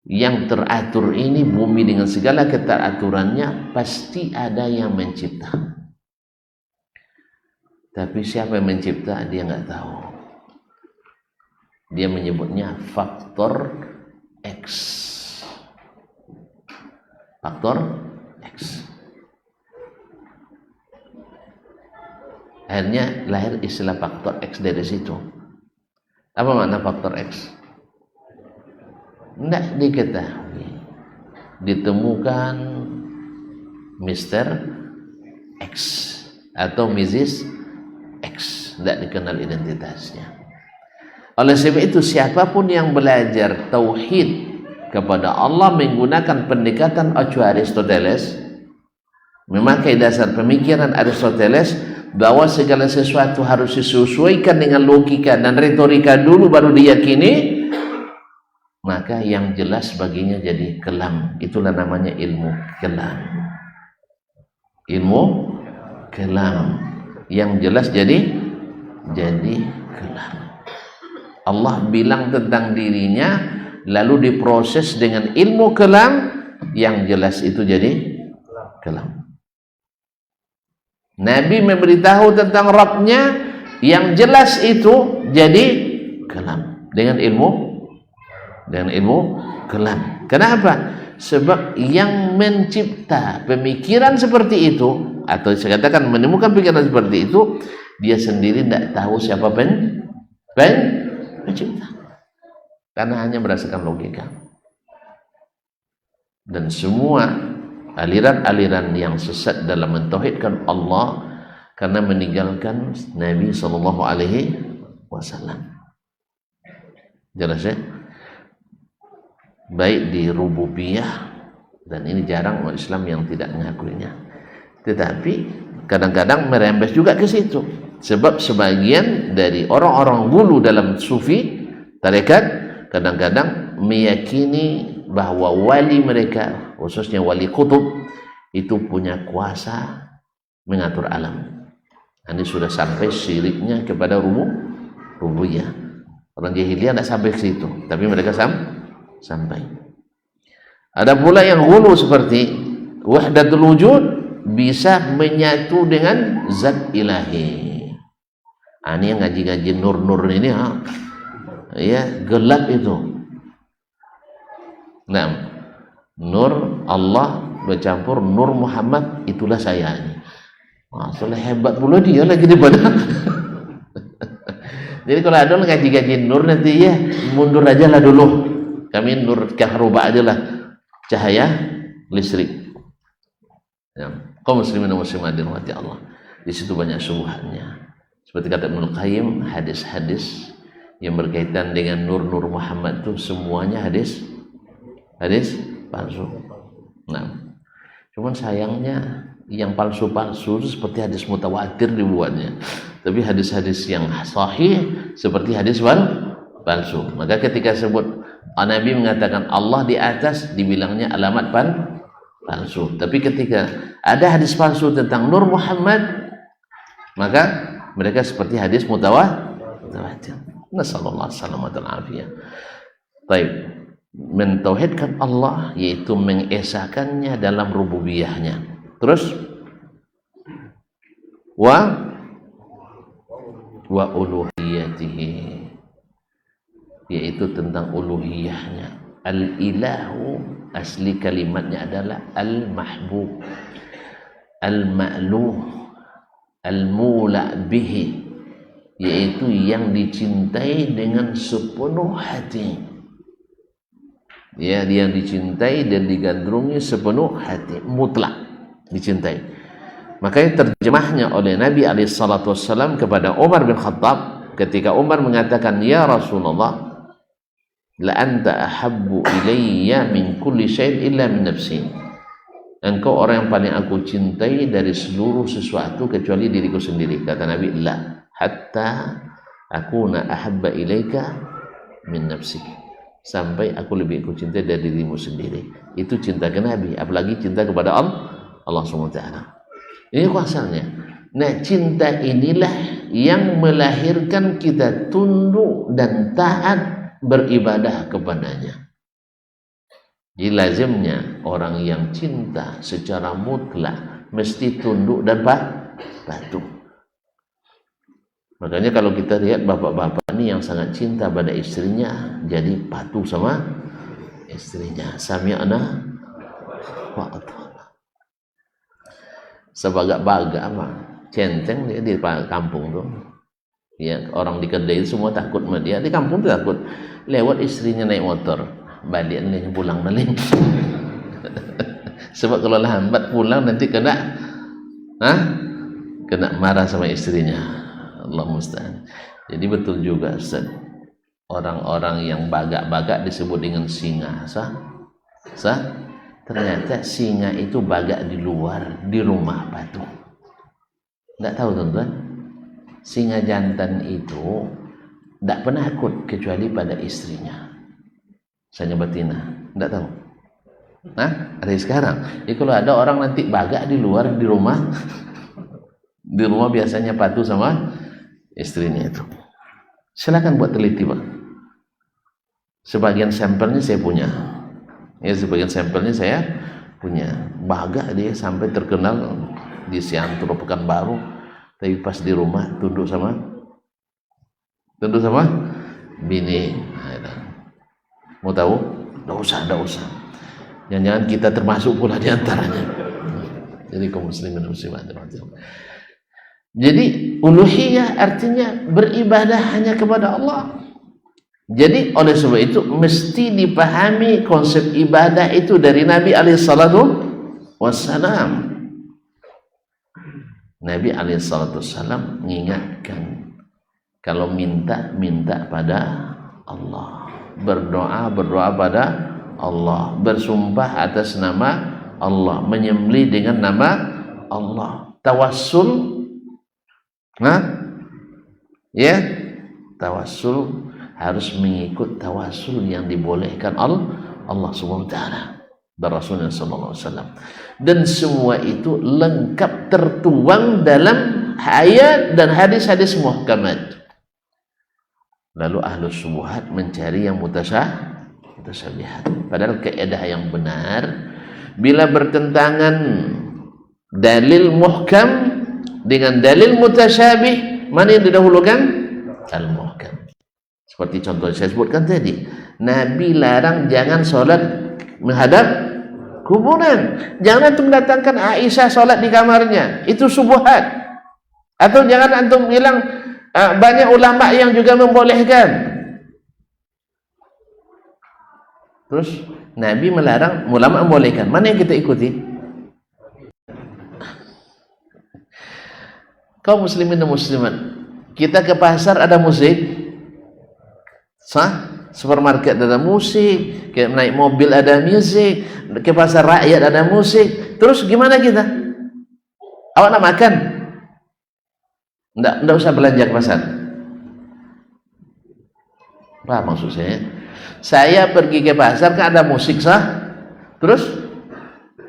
[SPEAKER 1] yang teratur ini, bumi dengan segala keteraturannya, pasti ada yang mencipta. Tapi siapa yang mencipta dia nggak tahu. Dia menyebutnya faktor X. Faktor X. Akhirnya lahir istilah faktor X dari situ. Apa makna faktor X? Tidak diketahui. Ditemukan Mr. X atau Mrs. X. Tidak dikenal identitasnya. Oleh sebab itu, siapapun yang belajar tauhid kepada Allah menggunakan pendekatan Aristoteles, memakai dasar pemikiran Aristoteles bahwa segala sesuatu harus disesuaikan dengan logika dan retorika dulu baru diyakini, maka yang jelas baginya jadi kelam. Itulah namanya ilmu kelam. Ilmu kelam. Yang jelas jadi kelam. Allah bilang tentang dirinya, lalu diproses dengan ilmu kelam, yang jelas itu jadi kelam. Nabi memberitahu tentang Rabbnya, yang jelas itu jadi kelam, dengan ilmu kelam. Kenapa? Sebab yang mencipta pemikiran seperti itu, atau saya katakan menemukan pikiran seperti itu, dia sendiri tidak tahu siapa pencipta, karena hanya berdasarkan logika. Dan semua aliran-aliran yang sesat dalam mentauhidkan Allah karena meninggalkan Nabi Sallallahu Alaihi Wasallam. Jelas ya? Baik di rububiyah, dan ini jarang umat Islam yang tidak mengakuinya. Tetapi kadang-kadang merembes juga ke situ. Sebab sebagian dari orang-orang gulu dalam sufi tarekat kadang-kadang meyakini bahwa wali mereka, khususnya wali kutub, itu punya kuasa mengatur alam. Ini sudah sampai syiriknya kepada rububiyah. Orang jahiliyah tidak sampai ke situ, tapi mereka sampai. Ada pula yang gulu seperti wahdatul wujud, bisa menyatu dengan zat ilahi. Ini yang ngaji-ngaji nur-nur ini, ya, gelap itu. Nah, nur Allah bercampur nur Muhammad, itulah saya ini. Masalah hebat pula dia lagi di mana. Jadi kalau ada ngaji-ngaji nur, nanti ya mundur aja lah dulu. Kami nur kahroba aja lah, cahaya listrik. Ya. Kaum muslimin dan muslimat dirahmati Allah. Di situ banyak subhannya. Seperti kata Ibnu Qayyim, hadis-hadis yang berkaitan dengan nur-nur Muhammad itu semuanya hadis palsu. Nah, cuman sayangnya yang palsu-palsu itu seperti hadis mutawatir dibuatnya. Tapi hadis-hadis yang sahih seperti hadis palsu. Maka ketika sebut Nabi mengatakan Allah di atas, dibilangnya alamat palsu. Tapi ketika ada hadis palsu tentang Nur Muhammad, maka mereka seperti hadis mutawatir. Nasallallahu alaihi wasallam. Baik, mentauhidkan Allah yaitu mengesakannya dalam rububiyahnya. Terus wa uluhiyatihi, yaitu tentang uluhiyahnya. Al-ilahu asli kalimatnya adalah al-mahbub, al-ma'luh, al-mula bihi, yaitu yang dicintai dengan sepenuh hati. Ya, dia dicintai dan digandrungi sepenuh hati, mutlak dicintai. Makanya terjemahnya oleh Nabi SAW kepada Umar bin Khattab ketika Umar mengatakan, ya Rasulullah, la anta ahabbu ilayya min kulli syai'in illa min nafsi. Engkau orang yang paling aku cintai dari seluruh sesuatu kecuali diriku sendiri. Kata Nabi, la hatta akuna ahabba ilaika min nafsik, sampai aku lebih aku cintai dari dirimu sendiri. Itu cinta ke Nabi, apalagi cinta kepada Allah SWT. Ini kuasanya. Nah, cinta inilah yang melahirkan kita tunduk dan taat beribadah kepadanya. Jadi lazimnya orang yang cinta secara mutlak mesti tunduk dan patuh. Makanya kalau kita lihat bapak-bapak ini yang sangat cinta pada istrinya, jadi patuh sama istrinya. Sami'na wa ata'na. Sebaga-baga mah centeng dia di kampung tuh. Ya, orang di kedai semua takut sama dia. Di kampung tuh takut. Lewat istrinya naik motor, balik nih pulang balik. Sebab kalau lambat pulang nanti kena marah sama istrinya. Allah musta'an. Jadi betul juga Ustaz. Orang-orang yang bagak-bagak disebut dengan singa. Sah? Ternyata singa itu bagak di luar, di rumah patuh. Tidak tahu teman-teman? Singa jantan itu tidak pernah takut kecuali pada istrinya. Saya betina, tidak tahu. Nah, hari sekarang. Jadi kalau ada orang nanti bagak di luar, di rumah biasanya patuh sama istrinya itu. Silakan buat teliti, Pak. Sebagian sampelnya saya punya. Ya, sebagian sampelnya saya punya. Bagak dia sampai terkenal di Siantoro Pekanbaru, tapi pas di rumah tunduk sama bini. Mau tahu? Tidak usah. Jangan-jangan kita termasuk pula di antaranya. Jadi kaum muslimin dan muslimat. Jadi uluhiyah artinya beribadah hanya kepada Allah. Jadi oleh sebab itu mesti dipahami konsep ibadah itu dari Nabi SAW. Nabi SAW mengingatkan kalau minta pada Allah, berdoa pada Allah, bersumpah atas nama Allah, menyembelih dengan nama Allah, tawassul. Tawassul harus mengikut tawassul yang dibolehkan Allah Subhanahu wa taala dan Rasulullah sallallahu alaihi wasallam. Dan semua itu lengkap tertuang dalam ayat dan hadis-hadis muhkamat. Lalu ahlus syubhat mencari yang mutasabihat. Padahal kaidah yang benar, bila bertentangan dalil muhkam dengan dalil mutasyabih, mana yang didahulukan? Al-muhkam. Seperti contoh saya sebutkan tadi, Nabi larang jangan sholat menghadap kuburan. Jangan antum datangkan Aisyah sholat di kamarnya, itu syubhat. Atau jangan antum bilang banyak ulama yang juga membolehkan. Terus Nabi melarang, ulama membolehkan. Mana yang kita ikuti? Kaum muslimin dan muslimat, Kita ke pasar ada musik, sah? Supermarket ada musik, ke naik mobil ada musik, ke pasar rakyat ada musik. Terus gimana kita? Awak nak makan? Nggak usah belanja ke pasar. Apa maksud saya? Saya pergi ke pasar kan ada musik, sah? Terus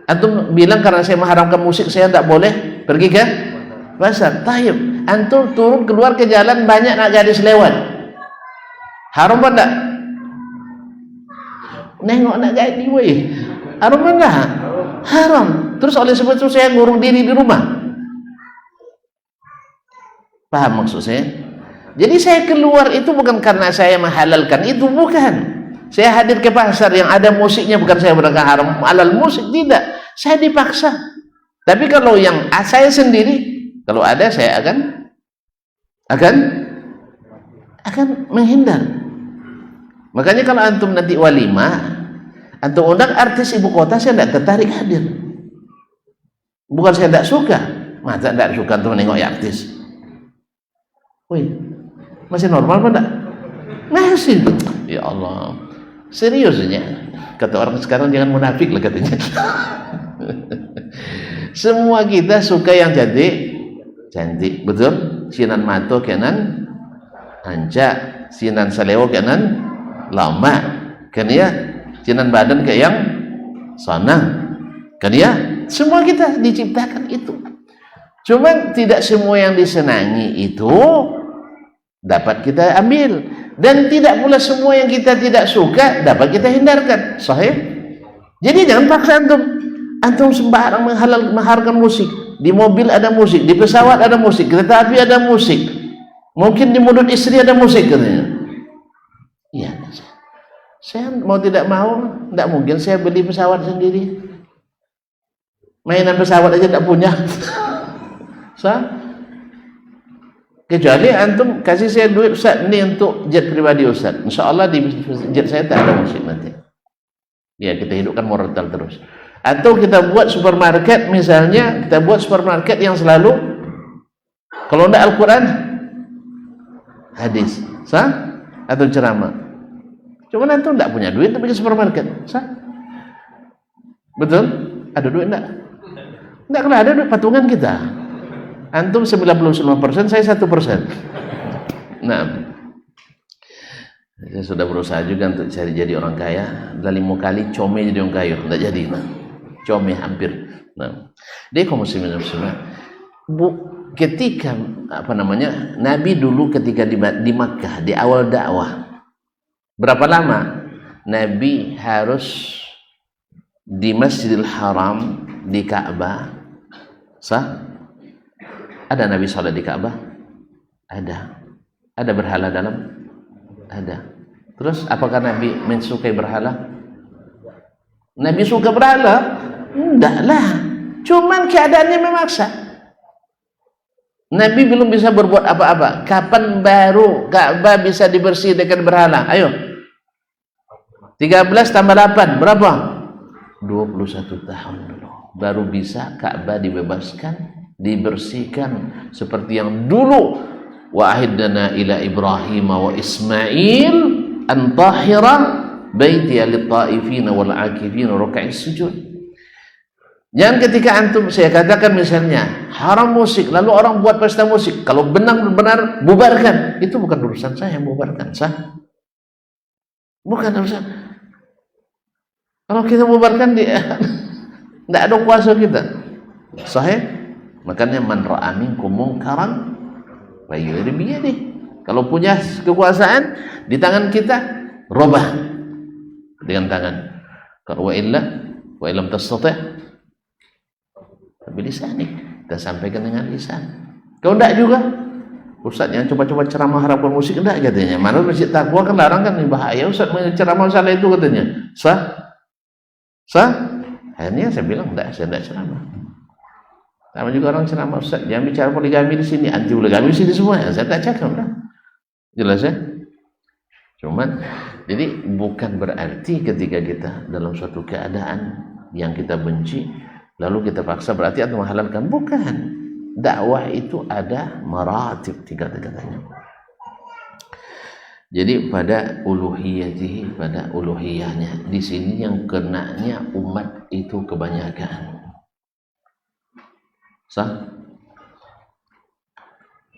[SPEAKER 1] antum bilang karena saya mengharamkan musik saya tidak boleh pergi ke pasar. Tayyib, antum turun keluar ke jalan banyak nak gadis lewat, haram apa enggak? Nengok nak gadis weh, haram apa enggak? Haram. Terus oleh sebab itu saya ngurung diri di rumah. Paham maksud saya? Jadi saya keluar itu bukan karena saya menghalalkan itu, bukan. Saya hadir ke pasar yang ada musiknya, bukan saya berangkat haram halal musik, tidak. Saya dipaksa. Tapi kalau yang saya sendiri, kalau ada saya akan menghindar. Makanya kalau antum nanti walimah, antum undang artis ibu kota, saya tidak tertarik hadir. Bukan saya tidak suka, masa tidak suka antum menengok artis. Woi, masih normal apa enggak? Masih. Ya Allah, seriusnya. Kata orang sekarang jangan munafik lah katanya. Semua kita suka yang cantik, betul? Sinan mato kenan anca, sinan saleo kenan lama, kan ya? Sinan badan kayak yang sanang, kan ya? Semua kita diciptakan itu. Cuma tidak semua yang disenangi itu dapat kita ambil, dan tidak pula semua yang kita tidak suka dapat kita hindarkan. Sahih? Jadi jangan paksa antum sembarang menghalalkan musik. Di mobil ada musik, di pesawat ada musik, kereta api ada musik, mungkin di mulut istri ada musik katanya. Iya, saya mau tidak mau, tidak mungkin saya beli pesawat sendiri. Mainan pesawat aja tidak punya. Kecuali antum kasih saya duit, Ustaz, ini untuk jet pribadi Ustaz, insya Allah di jet saya tak ada musik nanti. Ya, kita hidupkan moral terus. Atau kita buat supermarket, misalnya kita buat supermarket yang selalu kalau tidak Al-Quran, hadis, sah? Atau ceramah. Cuma antum tidak punya duit untuk bikin supermarket, sah? Betul? Ada duit enggak? Enggak, kalau ada duit patungan kita. Antum 99%, saya 1%. Nah, saya sudah berusaha juga untuk cari jadi orang kaya. Dari 5 kali come jadi orang kaya, tidak jadi. Nah, come hampir. Nah, dia kaum muslimin dan muslimat. Ketika Nabi dulu ketika di Makkah di awal dakwah, berapa lama Nabi harus di Masjidil Haram di Ka'bah? Sah? Ada Nabi salat di Ka'bah? Ada. Ada berhala dalam? Ada. Terus apakah Nabi mensukai berhala? Nabi suka berhala? Enggak lah. Cuman keadaannya memaksa. Nabi belum bisa berbuat apa-apa. Kapan baru Ka'bah bisa dibersih dengan berhala? Ayo. 13 tambah 8 berapa? 21 tahun dulu. Baru bisa Ka'bah dibebaskan, dibersihkan seperti yang dulu. Wa ahidna ila Ibrahim wa Ismail an tahira baiti lit-taifin wal akifin ruk'is sujud. Jangan ketika antum, saya katakan misalnya haram musik, lalu orang buat pesta musik, kalau benar-benar bubarkan, itu bukan urusan saya yang bubarkan, sah? Bukan urusan. Kalau kita bubarkan dia tidak ada kuasa kita, sahih? Makanya man ra'a minkum munkaran falyughayyirhu biyadihi. Kalau punya kekuasaan di tangan kita, robah dengan tangan. Wa illam tastati' bilisanik, kita sampaikan dengan lisan. Kalau tidak juga, Ustaz yang coba-coba ceramah harapkan musik, tidak katanya. Mana masjid takwa kan larang kan, bahaya Ustaz ceramah salah itu katanya. Sah? Akhirnya saya bilang tidak, saya tidak ceramah. Sama juga orang ceramah, Ustaz jangan bicara poligami di sini, anti poligami di sini semua. Saya tak cakap dah. Jelas ya? Cuman jadi bukan berarti ketika kita dalam suatu keadaan yang kita benci lalu kita paksa berarti atau menghalalkan, bukan. dakwah itu ada maratib, tingkatan-tingkatannya. Jadi pada uluhiyatihi, pada uluhiyahnya, di sini yang kenanya umat itu kebanyakan. Sah?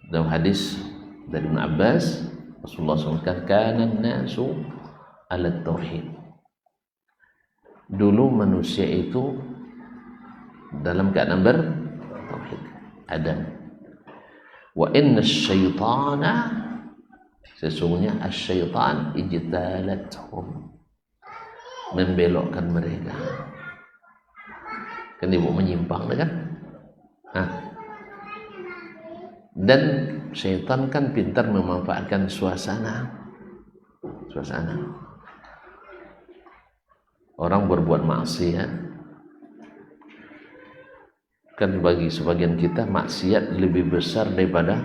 [SPEAKER 1] Dalam hadis dari Ibn Abbas, Rasulullah SAW kana nasu ala tauhid. Dulu manusia itu dalam keadaan bertauhid. Adam. Wa inna syaitana, sesungguhnya asyaitan ijtalathum, membelokkan mereka. Kan ibu menyimpang kan? Dan syaitan kan pintar memanfaatkan suasana. Orang berbuat maksiat, kan bagi sebagian kita maksiat lebih besar daripada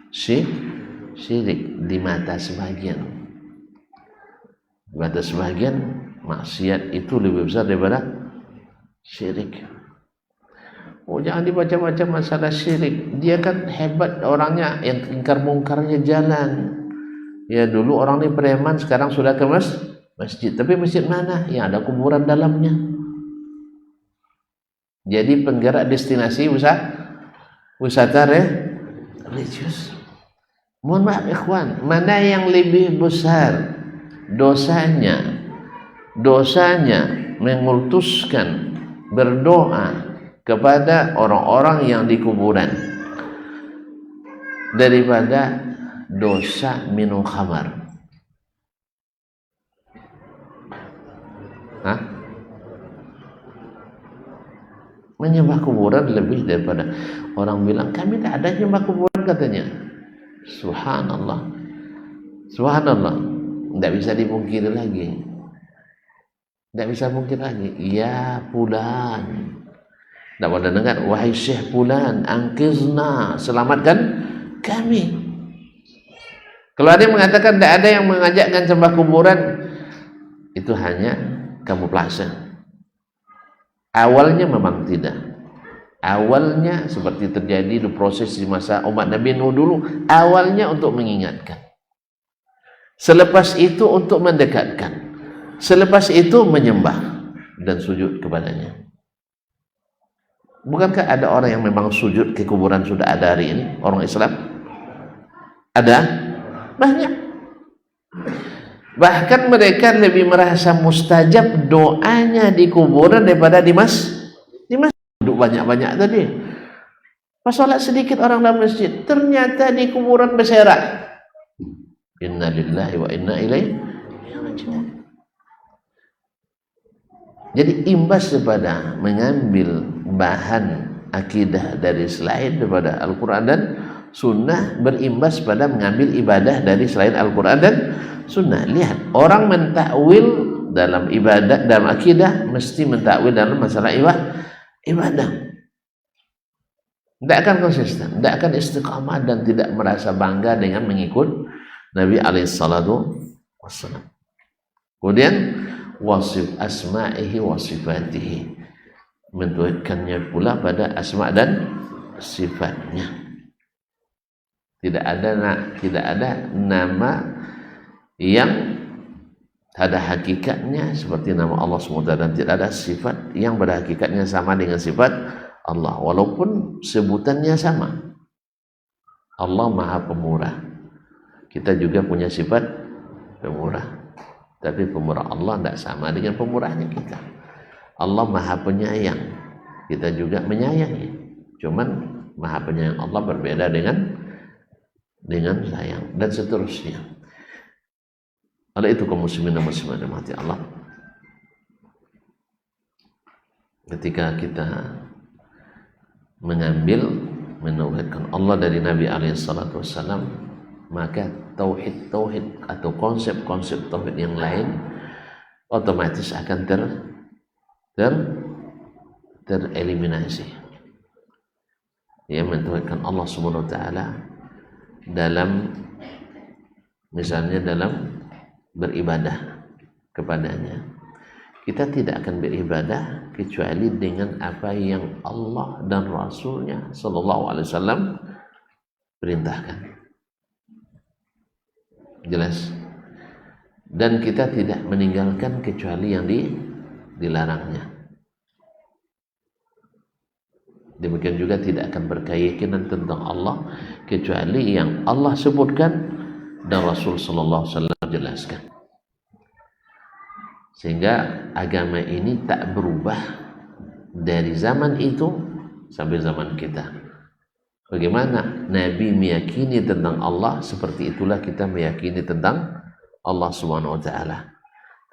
[SPEAKER 1] syirik di mata sebagian. Di mata sebagian maksiat itu lebih besar daripada syirik. Oh, jangan dibaca-baca masalah syirik. Dia kan hebat orangnya, yang ingkar mungkarnya jalan. Ya dulu orang ini preman, sekarang sudah ke masjid. Tapi masjid mana? Yang ada kuburan dalamnya. Jadi penggerak destinasi wisata religius. Mohon maaf ikhwan, mana yang lebih besar dosanya mengutuskan berdoa kepada orang-orang yang di kuburan daripada dosa minum khamar? Menyembah kuburan lebih daripada orang bilang kami tak ada menyembah kuburan katanya. Subhanallah, tidak bisa dipungkiri lagi, ya pulan. Tidak pada dengar, wahai Syekh Fulan, angkizna, selamatkan kami. Kalau ada yang mengatakan tidak ada yang mengajakkan sembah kuburan, itu hanya kamuflase. Awalnya memang tidak. Awalnya seperti terjadi di proses di masa umat Nabi Nuh dulu, awalnya untuk mengingatkan. Selepas itu untuk mendekatkan. Selepas itu menyembah dan sujud kepadanya. Bukankah ada orang yang memang sujud ke kuburan sudah ada hari ini? Orang Islam ada banyak. Bahkan mereka lebih merasa mustajab doanya di kuburan daripada di masjid. Duduk banyak-banyak tadi. Pas sholat sedikit orang dalam masjid, ternyata di kuburan berserak. Inna lillahi wa inna ilaihi raji'un. Jadi imbas daripada mengambil bahan akidah dari selain daripada Al-Quran dan Sunnah, berimbas pada mengambil ibadah dari selain Al-Quran dan Sunnah. Lihat, orang mentakwil dalam ibadah, dalam akidah, mesti mentakwil dalam masalah ibadah. Tidak akan konsisten, tidak akan istiqamah, dan tidak merasa bangga dengan mengikut Nabi alaihissalam. Kemudian wasif asma'ihi wa sifatihi, mentuhankannya pula pada asma dan sifatnya. Tidak ada nama yang ada hakikatnya seperti nama Allah SWT, dan tidak ada sifat yang pada hakikatnya sama dengan sifat Allah, walaupun sebutannya sama. Allah Maha Pemurah, kita juga punya sifat pemurah. Tapi pemurah Allah tidak sama dengan pemurahnya kita. Allah Maha Penyayang, kita juga menyayangi. Cuman Maha Penyayang Allah berbeda dengan sayang, dan seterusnya. Oleh itu kaum muslimin dan muslimat dirahmati Allah, ketika kita menauhidkan Allah dari Nabi alaihissalam, maka tauhid atau konsep tauhid yang lain otomatis akan tereliminasi. Ya, mentauhidkan Allah Subhanahu wa taala dalam, misalnya dalam beribadah kepadanya, kita tidak akan beribadah kecuali dengan apa yang Allah dan Rasulnya Sallallahu Alaihi Wasallam perintahkan. Jelas. Dan kita tidak meninggalkan kecuali yang dilarangnya. Demikian juga tidak akan berkeyakinan tentang Allah kecuali yang Allah sebutkan dan Rasul Sallallahu Alaihi Wasallam jelaskan. Sehingga agama ini tak berubah dari zaman itu sampai zaman kita. Bagaimana Nabi meyakini tentang Allah, seperti itulah kita meyakini tentang Allah Subhanahu wa taala.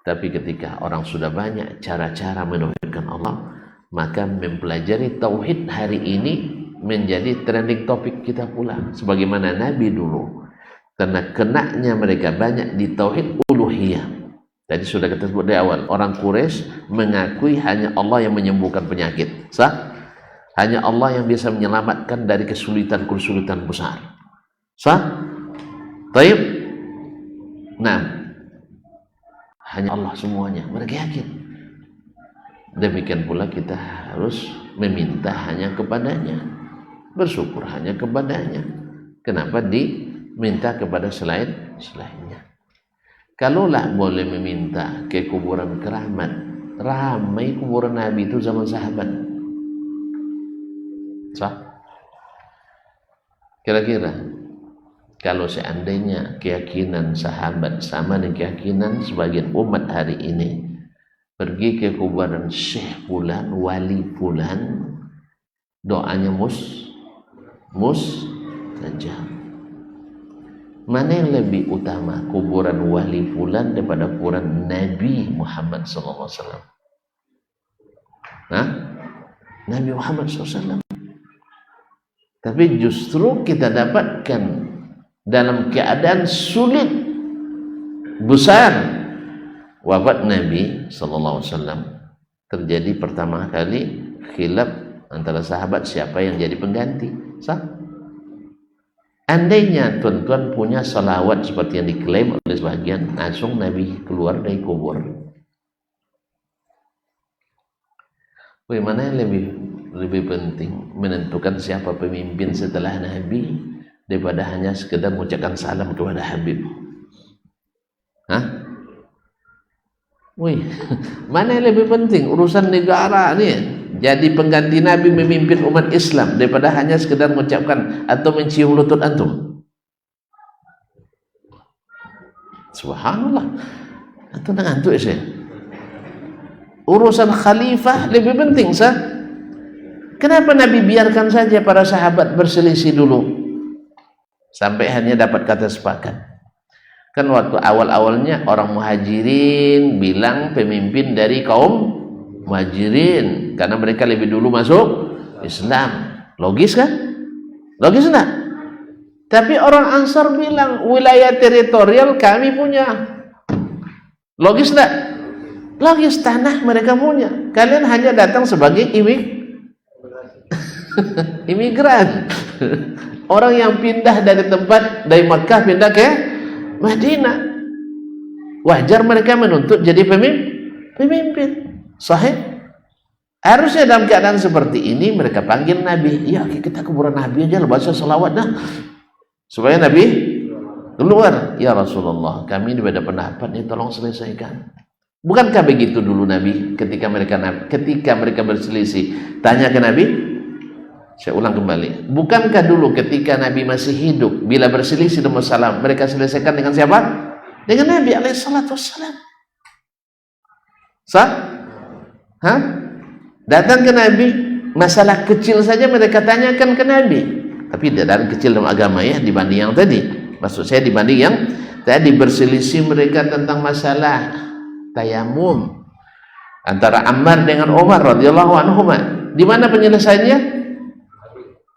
[SPEAKER 1] Tapi ketika orang sudah banyak cara-cara menauhidkan Allah, maka mempelajari tauhid hari ini menjadi trending topik kita pula. Sebagaimana Nabi dulu, karena kenaknya mereka banyak di tauhid uluhiyah. Tadi sudah kita sebut dari awal, orang Quraisy mengakui hanya Allah yang menyembuhkan penyakit. Sah? Hanya Allah yang bisa menyelamatkan dari kesulitan-kesulitan besar. Sah? Baik. Nah, hanya Allah semuanya. Mereka yakin. Demikian pula kita harus meminta hanya kepadanya, bersyukur hanya kepadanya. Kenapa diminta kepada selainnya? Kalaulah boleh meminta ke kuburan keramat, ramai kuburan Nabi itu zaman sahabat. Sah? Kira-kira kalau seandainya keyakinan sahabat sama dengan keyakinan sebagian umat hari ini, pergi ke kuburan Syekh Fulan, Wali Fulan, doanya mustajab. Mana yang lebih utama, kuburan Wali Fulan daripada kuburan Nabi Muhammad SAW? Nah, Nabi Muhammad SAW. Tapi justru kita dapatkan dalam keadaan sulit besar wafat Nabi SAW, terjadi pertama kali khilaf antara sahabat siapa yang jadi pengganti. Sah? Andainya tuan-tuan punya salawat seperti yang diklaim oleh sebagian, langsung Nabi keluar dari kubur. Bagaimana yang lebih penting menentukan siapa pemimpin setelah Nabi daripada hanya sekedar mengucapkan salam kepada Habib? Hah? Wih, mana yang lebih penting urusan negara ni? Jadi pengganti Nabi memimpin umat Islam daripada hanya sekedar mengucapkan atau mencium lutut antum. Subhanallah. Atau ngantuk saya. Urusan khalifah lebih penting sah. Kenapa Nabi biarkan saja para sahabat berselisih dulu sampai hanya dapat kata sepakat? Kan waktu awal-awalnya orang Muhajirin bilang pemimpin dari kaum Muhajirin karena mereka lebih dulu masuk Islam. Logis kan? Logis enggak? Tapi orang Ansar bilang wilayah teritorial kami punya. Logis enggak? Logis, tanah mereka punya. Kalian hanya datang sebagai imigran. Orang yang pindah dari Makkah pindah ke Madinah. Wajar mereka menuntut jadi pemimpin. Sahih? Harusnya dalam keadaan seperti ini mereka panggil Nabi. Ya, kita kuburan Nabi aja baca salawat dah. Supaya Nabi keluar. Ya Rasulullah, kami berbeda pendapat nih, tolong selesaikan. Bukankah begitu dulu Nabi ketika mereka berselisih? Tanya ke Nabi. Saya ulang kembali. Bukankah dulu ketika Nabi masih hidup, bila berselisih dalam masalah, mereka selesaikan dengan siapa? Dengan Nabi alaihissalatu wassalam. Sah? Hah? Datang ke Nabi, masalah kecil saja mereka tanyakan ke Nabi. Tapi tidak kecil dalam agama ya, dibanding yang tadi. Maksud saya dibanding yang tadi berselisih mereka tentang masalah tayamum antara Ammar dengan Umar radhiyallahu anhuma. Di mana penyelesaiannya?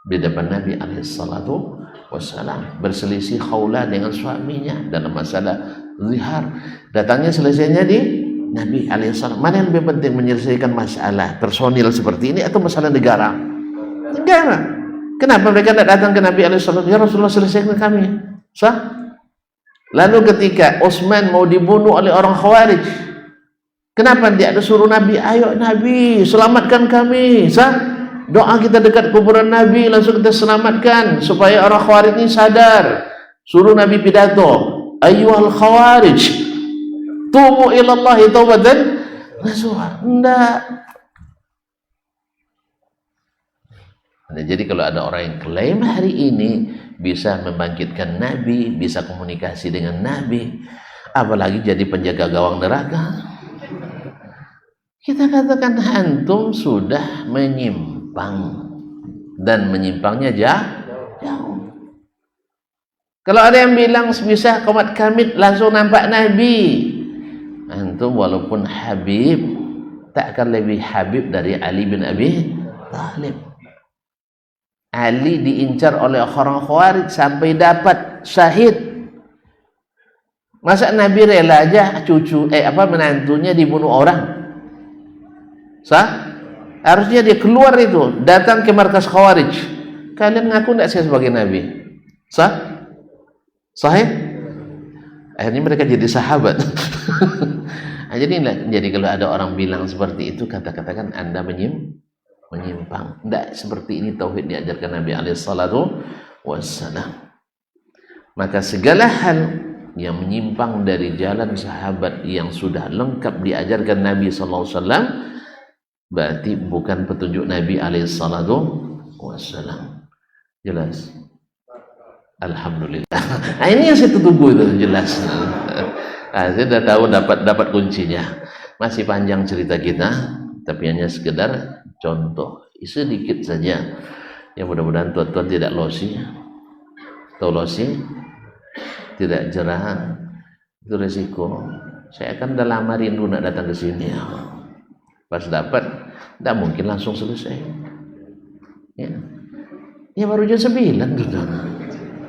[SPEAKER 1] Di depan Nabi alaihissalatu wassalam. Berselisih Khawlah dengan suaminya dalam masalah zihar. Datangnya selesainya di Nabi alaihissalam. Mana yang lebih penting menyelesaikan masalah personil seperti ini atau masalah negara? Negara. Kenapa mereka tidak datang ke Nabi alaihissalam? Ya Rasulullah, selesaikan kami. Sah? Lalu ketika Utsman mau dibunuh oleh orang Khawarij, Kenapa dia ada suruh Nabi, ayo Nabi selamatkan kami, doa kita dekat kuburan Nabi langsung kita selamatkan supaya orang Khawarij ini sadar. Suruh Nabi pidato, ayyuhal Khawarij tubu ilallahi taubatan nasuha. Enggak. Nah, jadi kalau ada orang yang klaim hari ini bisa membangkitkan Nabi, bisa komunikasi dengan Nabi, apalagi jadi penjaga gawang neraka, kita katakan antum sudah menyimpang, dan menyimpangnya jauh. Kalau ada yang bilang bisa komat kamit langsung nampak Nabi, antum walaupun Habib tak akan lebih Habib dari Ali bin Abi Thalib. Ali diincar oleh orang Khawarij sampai dapat syahid. Masa Nabi rela aja menantunya dibunuh orang? Harusnya dia keluar itu, datang ke markas Khawarij. Kalian ngaku tidak saya sebagai Nabi? Sahih? Akhirnya mereka jadi sahabat. Jadi kalau ada orang bilang seperti itu, katakan Anda menyimpang. Tidak seperti ini tauhid diajarkan Nabi SAW. Maka segala hal yang menyimpang dari jalan sahabat yang sudah lengkap diajarkan Nabi SAW, berarti bukan petunjuk Nabi SAW. Jelas? Alhamdulillah. Nah, ini yang saya tunggu itu jelas. Saya sudah tahu dapat kuncinya. Masih panjang cerita kita, tapi hanya sekedar contoh sedikit saja. Yang mudah-mudahan tuan-tuan tidak losi. Tahu losi? Tidak jerah. Itu resiko. Saya kan udah lama rindu nak datang ke sini. Pas dapat, tidak mungkin langsung selesai. Ya baru jam 9 gitu.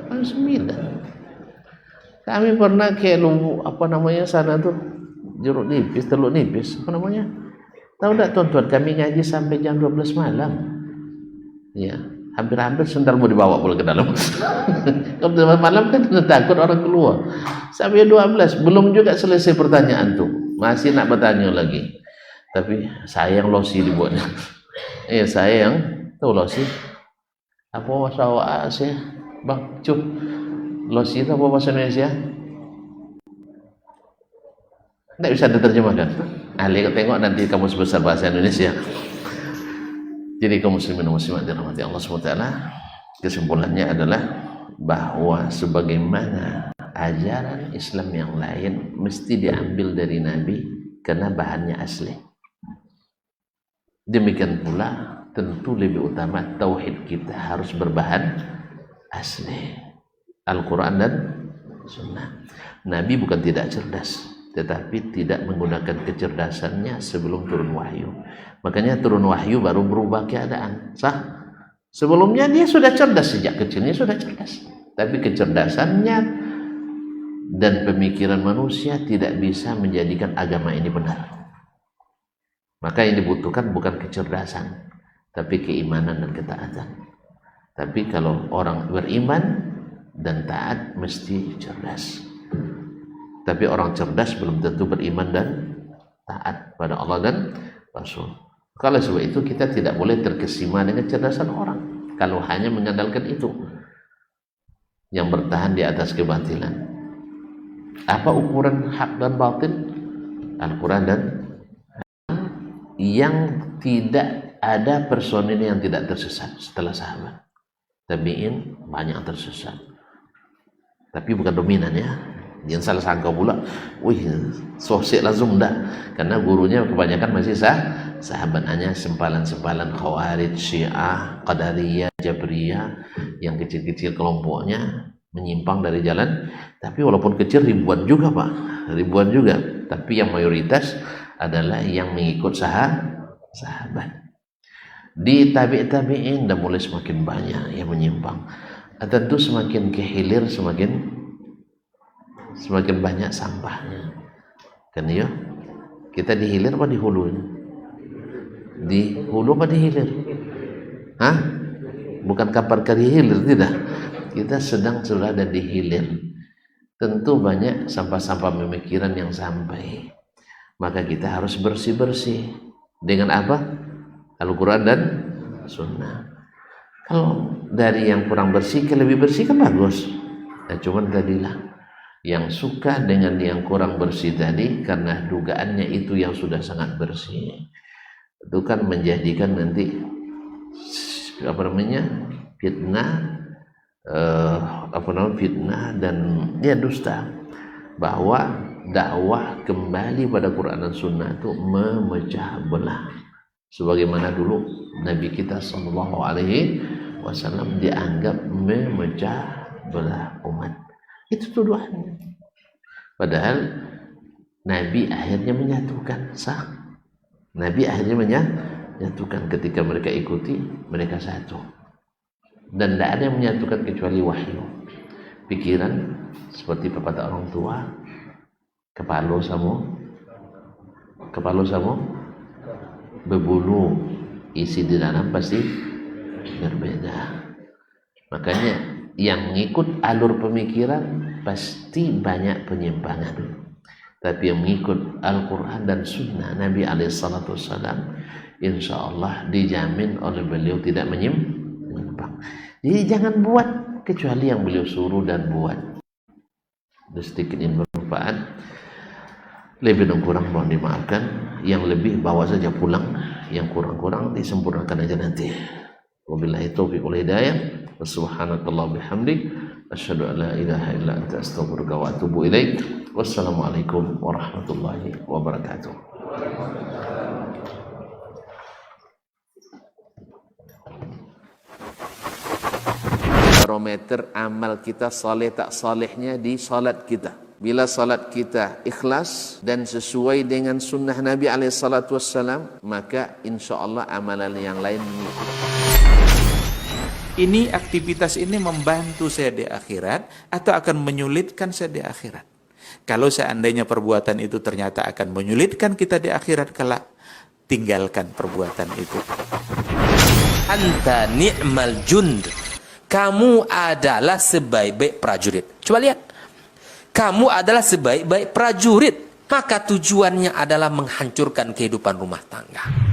[SPEAKER 1] Baru 9. Kami pernah ke sana tuh, Jeruk Nipis, Teluk Nipis, tahu tak tuan-tuan, kami ngaji sampai jam 12 malam. Ya, hampir-hampir sental mau dibawa pula ke dalam. Kalau malam kan takut orang keluar. Sampai 12, belum juga selesai pertanyaan tuh, masih nak bertanya lagi. Tapi saya yang losi dibuatnya. Saya yang tahu losi. Apa bahasa Asia, Bang Cup? Losi itu apa bahasa Indonesia? Tidak bisa diterjemahkan. Ali tengok nanti kamu sebesar bahasa Indonesia. Jadi kaum muslimin dan muslimat dirahmati Allah SWT, kesimpulannya adalah bahwa sebagaimana ajaran Islam yang lain mesti diambil dari Nabi karena bahannya asli. Demikian pula tentu lebih utama tauhid kita harus berbahan asli, Al-Quran dan Sunnah. Nabi bukan tidak cerdas, tetapi tidak menggunakan kecerdasannya sebelum turun wahyu. Makanya turun wahyu baru berubah keadaan. Sebelumnya dia sudah cerdas, sejak kecilnya sudah cerdas, tapi kecerdasannya dan pemikiran manusia tidak bisa menjadikan agama ini benar. Maka yang dibutuhkan bukan kecerdasan, tapi keimanan dan ketaatan. Tapi kalau orang beriman dan taat mesti cerdas. Tapi orang cerdas belum tentu beriman dan taat pada Allah dan Rasul. Kalau sebab itu kita tidak boleh terkesima dengan kecerdasan orang. Kalau hanya mengandalkan itu, yang bertahan di atas kebatilan. Apa ukuran hak dan batil? Al-Quran dan yang tidak ada personil yang tidak tersesat setelah sahabat. Tabi'in banyak yang tersesat, tapi bukan dominan ya. Jangan salah sangka pula, sosok langsung enggak, karena gurunya kebanyakan masih sahabat, hanya sempalan-sempalan Khawarij, Syiah, Qadariyah, Jabriyah yang kecil-kecil kelompoknya menyimpang dari jalan. Tapi walaupun kecil ribuan juga Pak, ribuan juga, tapi yang mayoritas adalah yang mengikut sahabat. Di tabi'in dan mulai semakin banyak yang menyimpang. Tentu semakin kehilir semakin banyak sampahnya. Kan ya? Kita di hilir apa di hulu? Di hulu apa di hilir? Bukan kapal kari hilir, tidak. Kita sudah ada di hilir. Tentu banyak sampah-sampah pemikiran yang sampai. maka kita harus bersih-bersih dengan apa? Al-Quran dan Sunnah. Kalau dari yang kurang bersih ke lebih bersih kan bagus. Nah, cuman tadilah yang suka dengan yang kurang bersih tadi karena dugaannya itu yang sudah sangat bersih, itu kan menjadikan nanti fitnah dan dia dusta, bahwa dakwah kembali pada Quran dan Sunnah itu memecah belah, sebagaimana dulu Nabi kita Shallallahu Alaihi Wasallam dianggap memecah belah umat. Itu tuduhannya. Padahal Nabi akhirnya menyatukan, sah. Nabi akhirnya menyatukan ketika mereka ikuti, mereka satu. Dan tidak ada yang menyatukan kecuali wahyu. Pikiran seperti pepatah orang tua, kepala samo berbulu, isi di dalam pasti berbeda. Makanya yang ngikut alur pemikiran pasti banyak penyimpangan, tapi yang mengikut Al-Quran dan Sunnah Nabi SAW, insya Allah dijamin oleh beliau tidak menyimpang. Jadi jangan buat kecuali yang beliau suruh dan buat. Sedikit ini bermanfaat, lebih dan kurang mohon dimaafkan, yang lebih bawa saja pulang, yang kurang-kurang disempurnakan aja nanti. Wabillahi taufiq wal hidayah. Subhanakallah bihamdik, asyhadu an la ilaha illa anta astaghfiruka wa atubu ilaik. Wassalamualaikum warahmatullahi wabarakatuh. Barometer amal kita saleh tak salehnya di salat kita. Bila salat kita ikhlas dan sesuai dengan sunnah Nabi SAW, maka insya Allah amalan yang lain mengikuti.
[SPEAKER 3] Ini aktivitas ini membantu saya di akhirat atau akan menyulitkan saya di akhirat? Kalau seandainya perbuatan itu ternyata akan menyulitkan kita di akhirat kelak, tinggalkan perbuatan itu.
[SPEAKER 4] Anta ni'mal jund. Kamu adalah sebaik-baik prajurit. Coba lihat. Kamu adalah sebaik-baik prajurit. Maka tujuannya adalah menghancurkan kehidupan rumah tangga.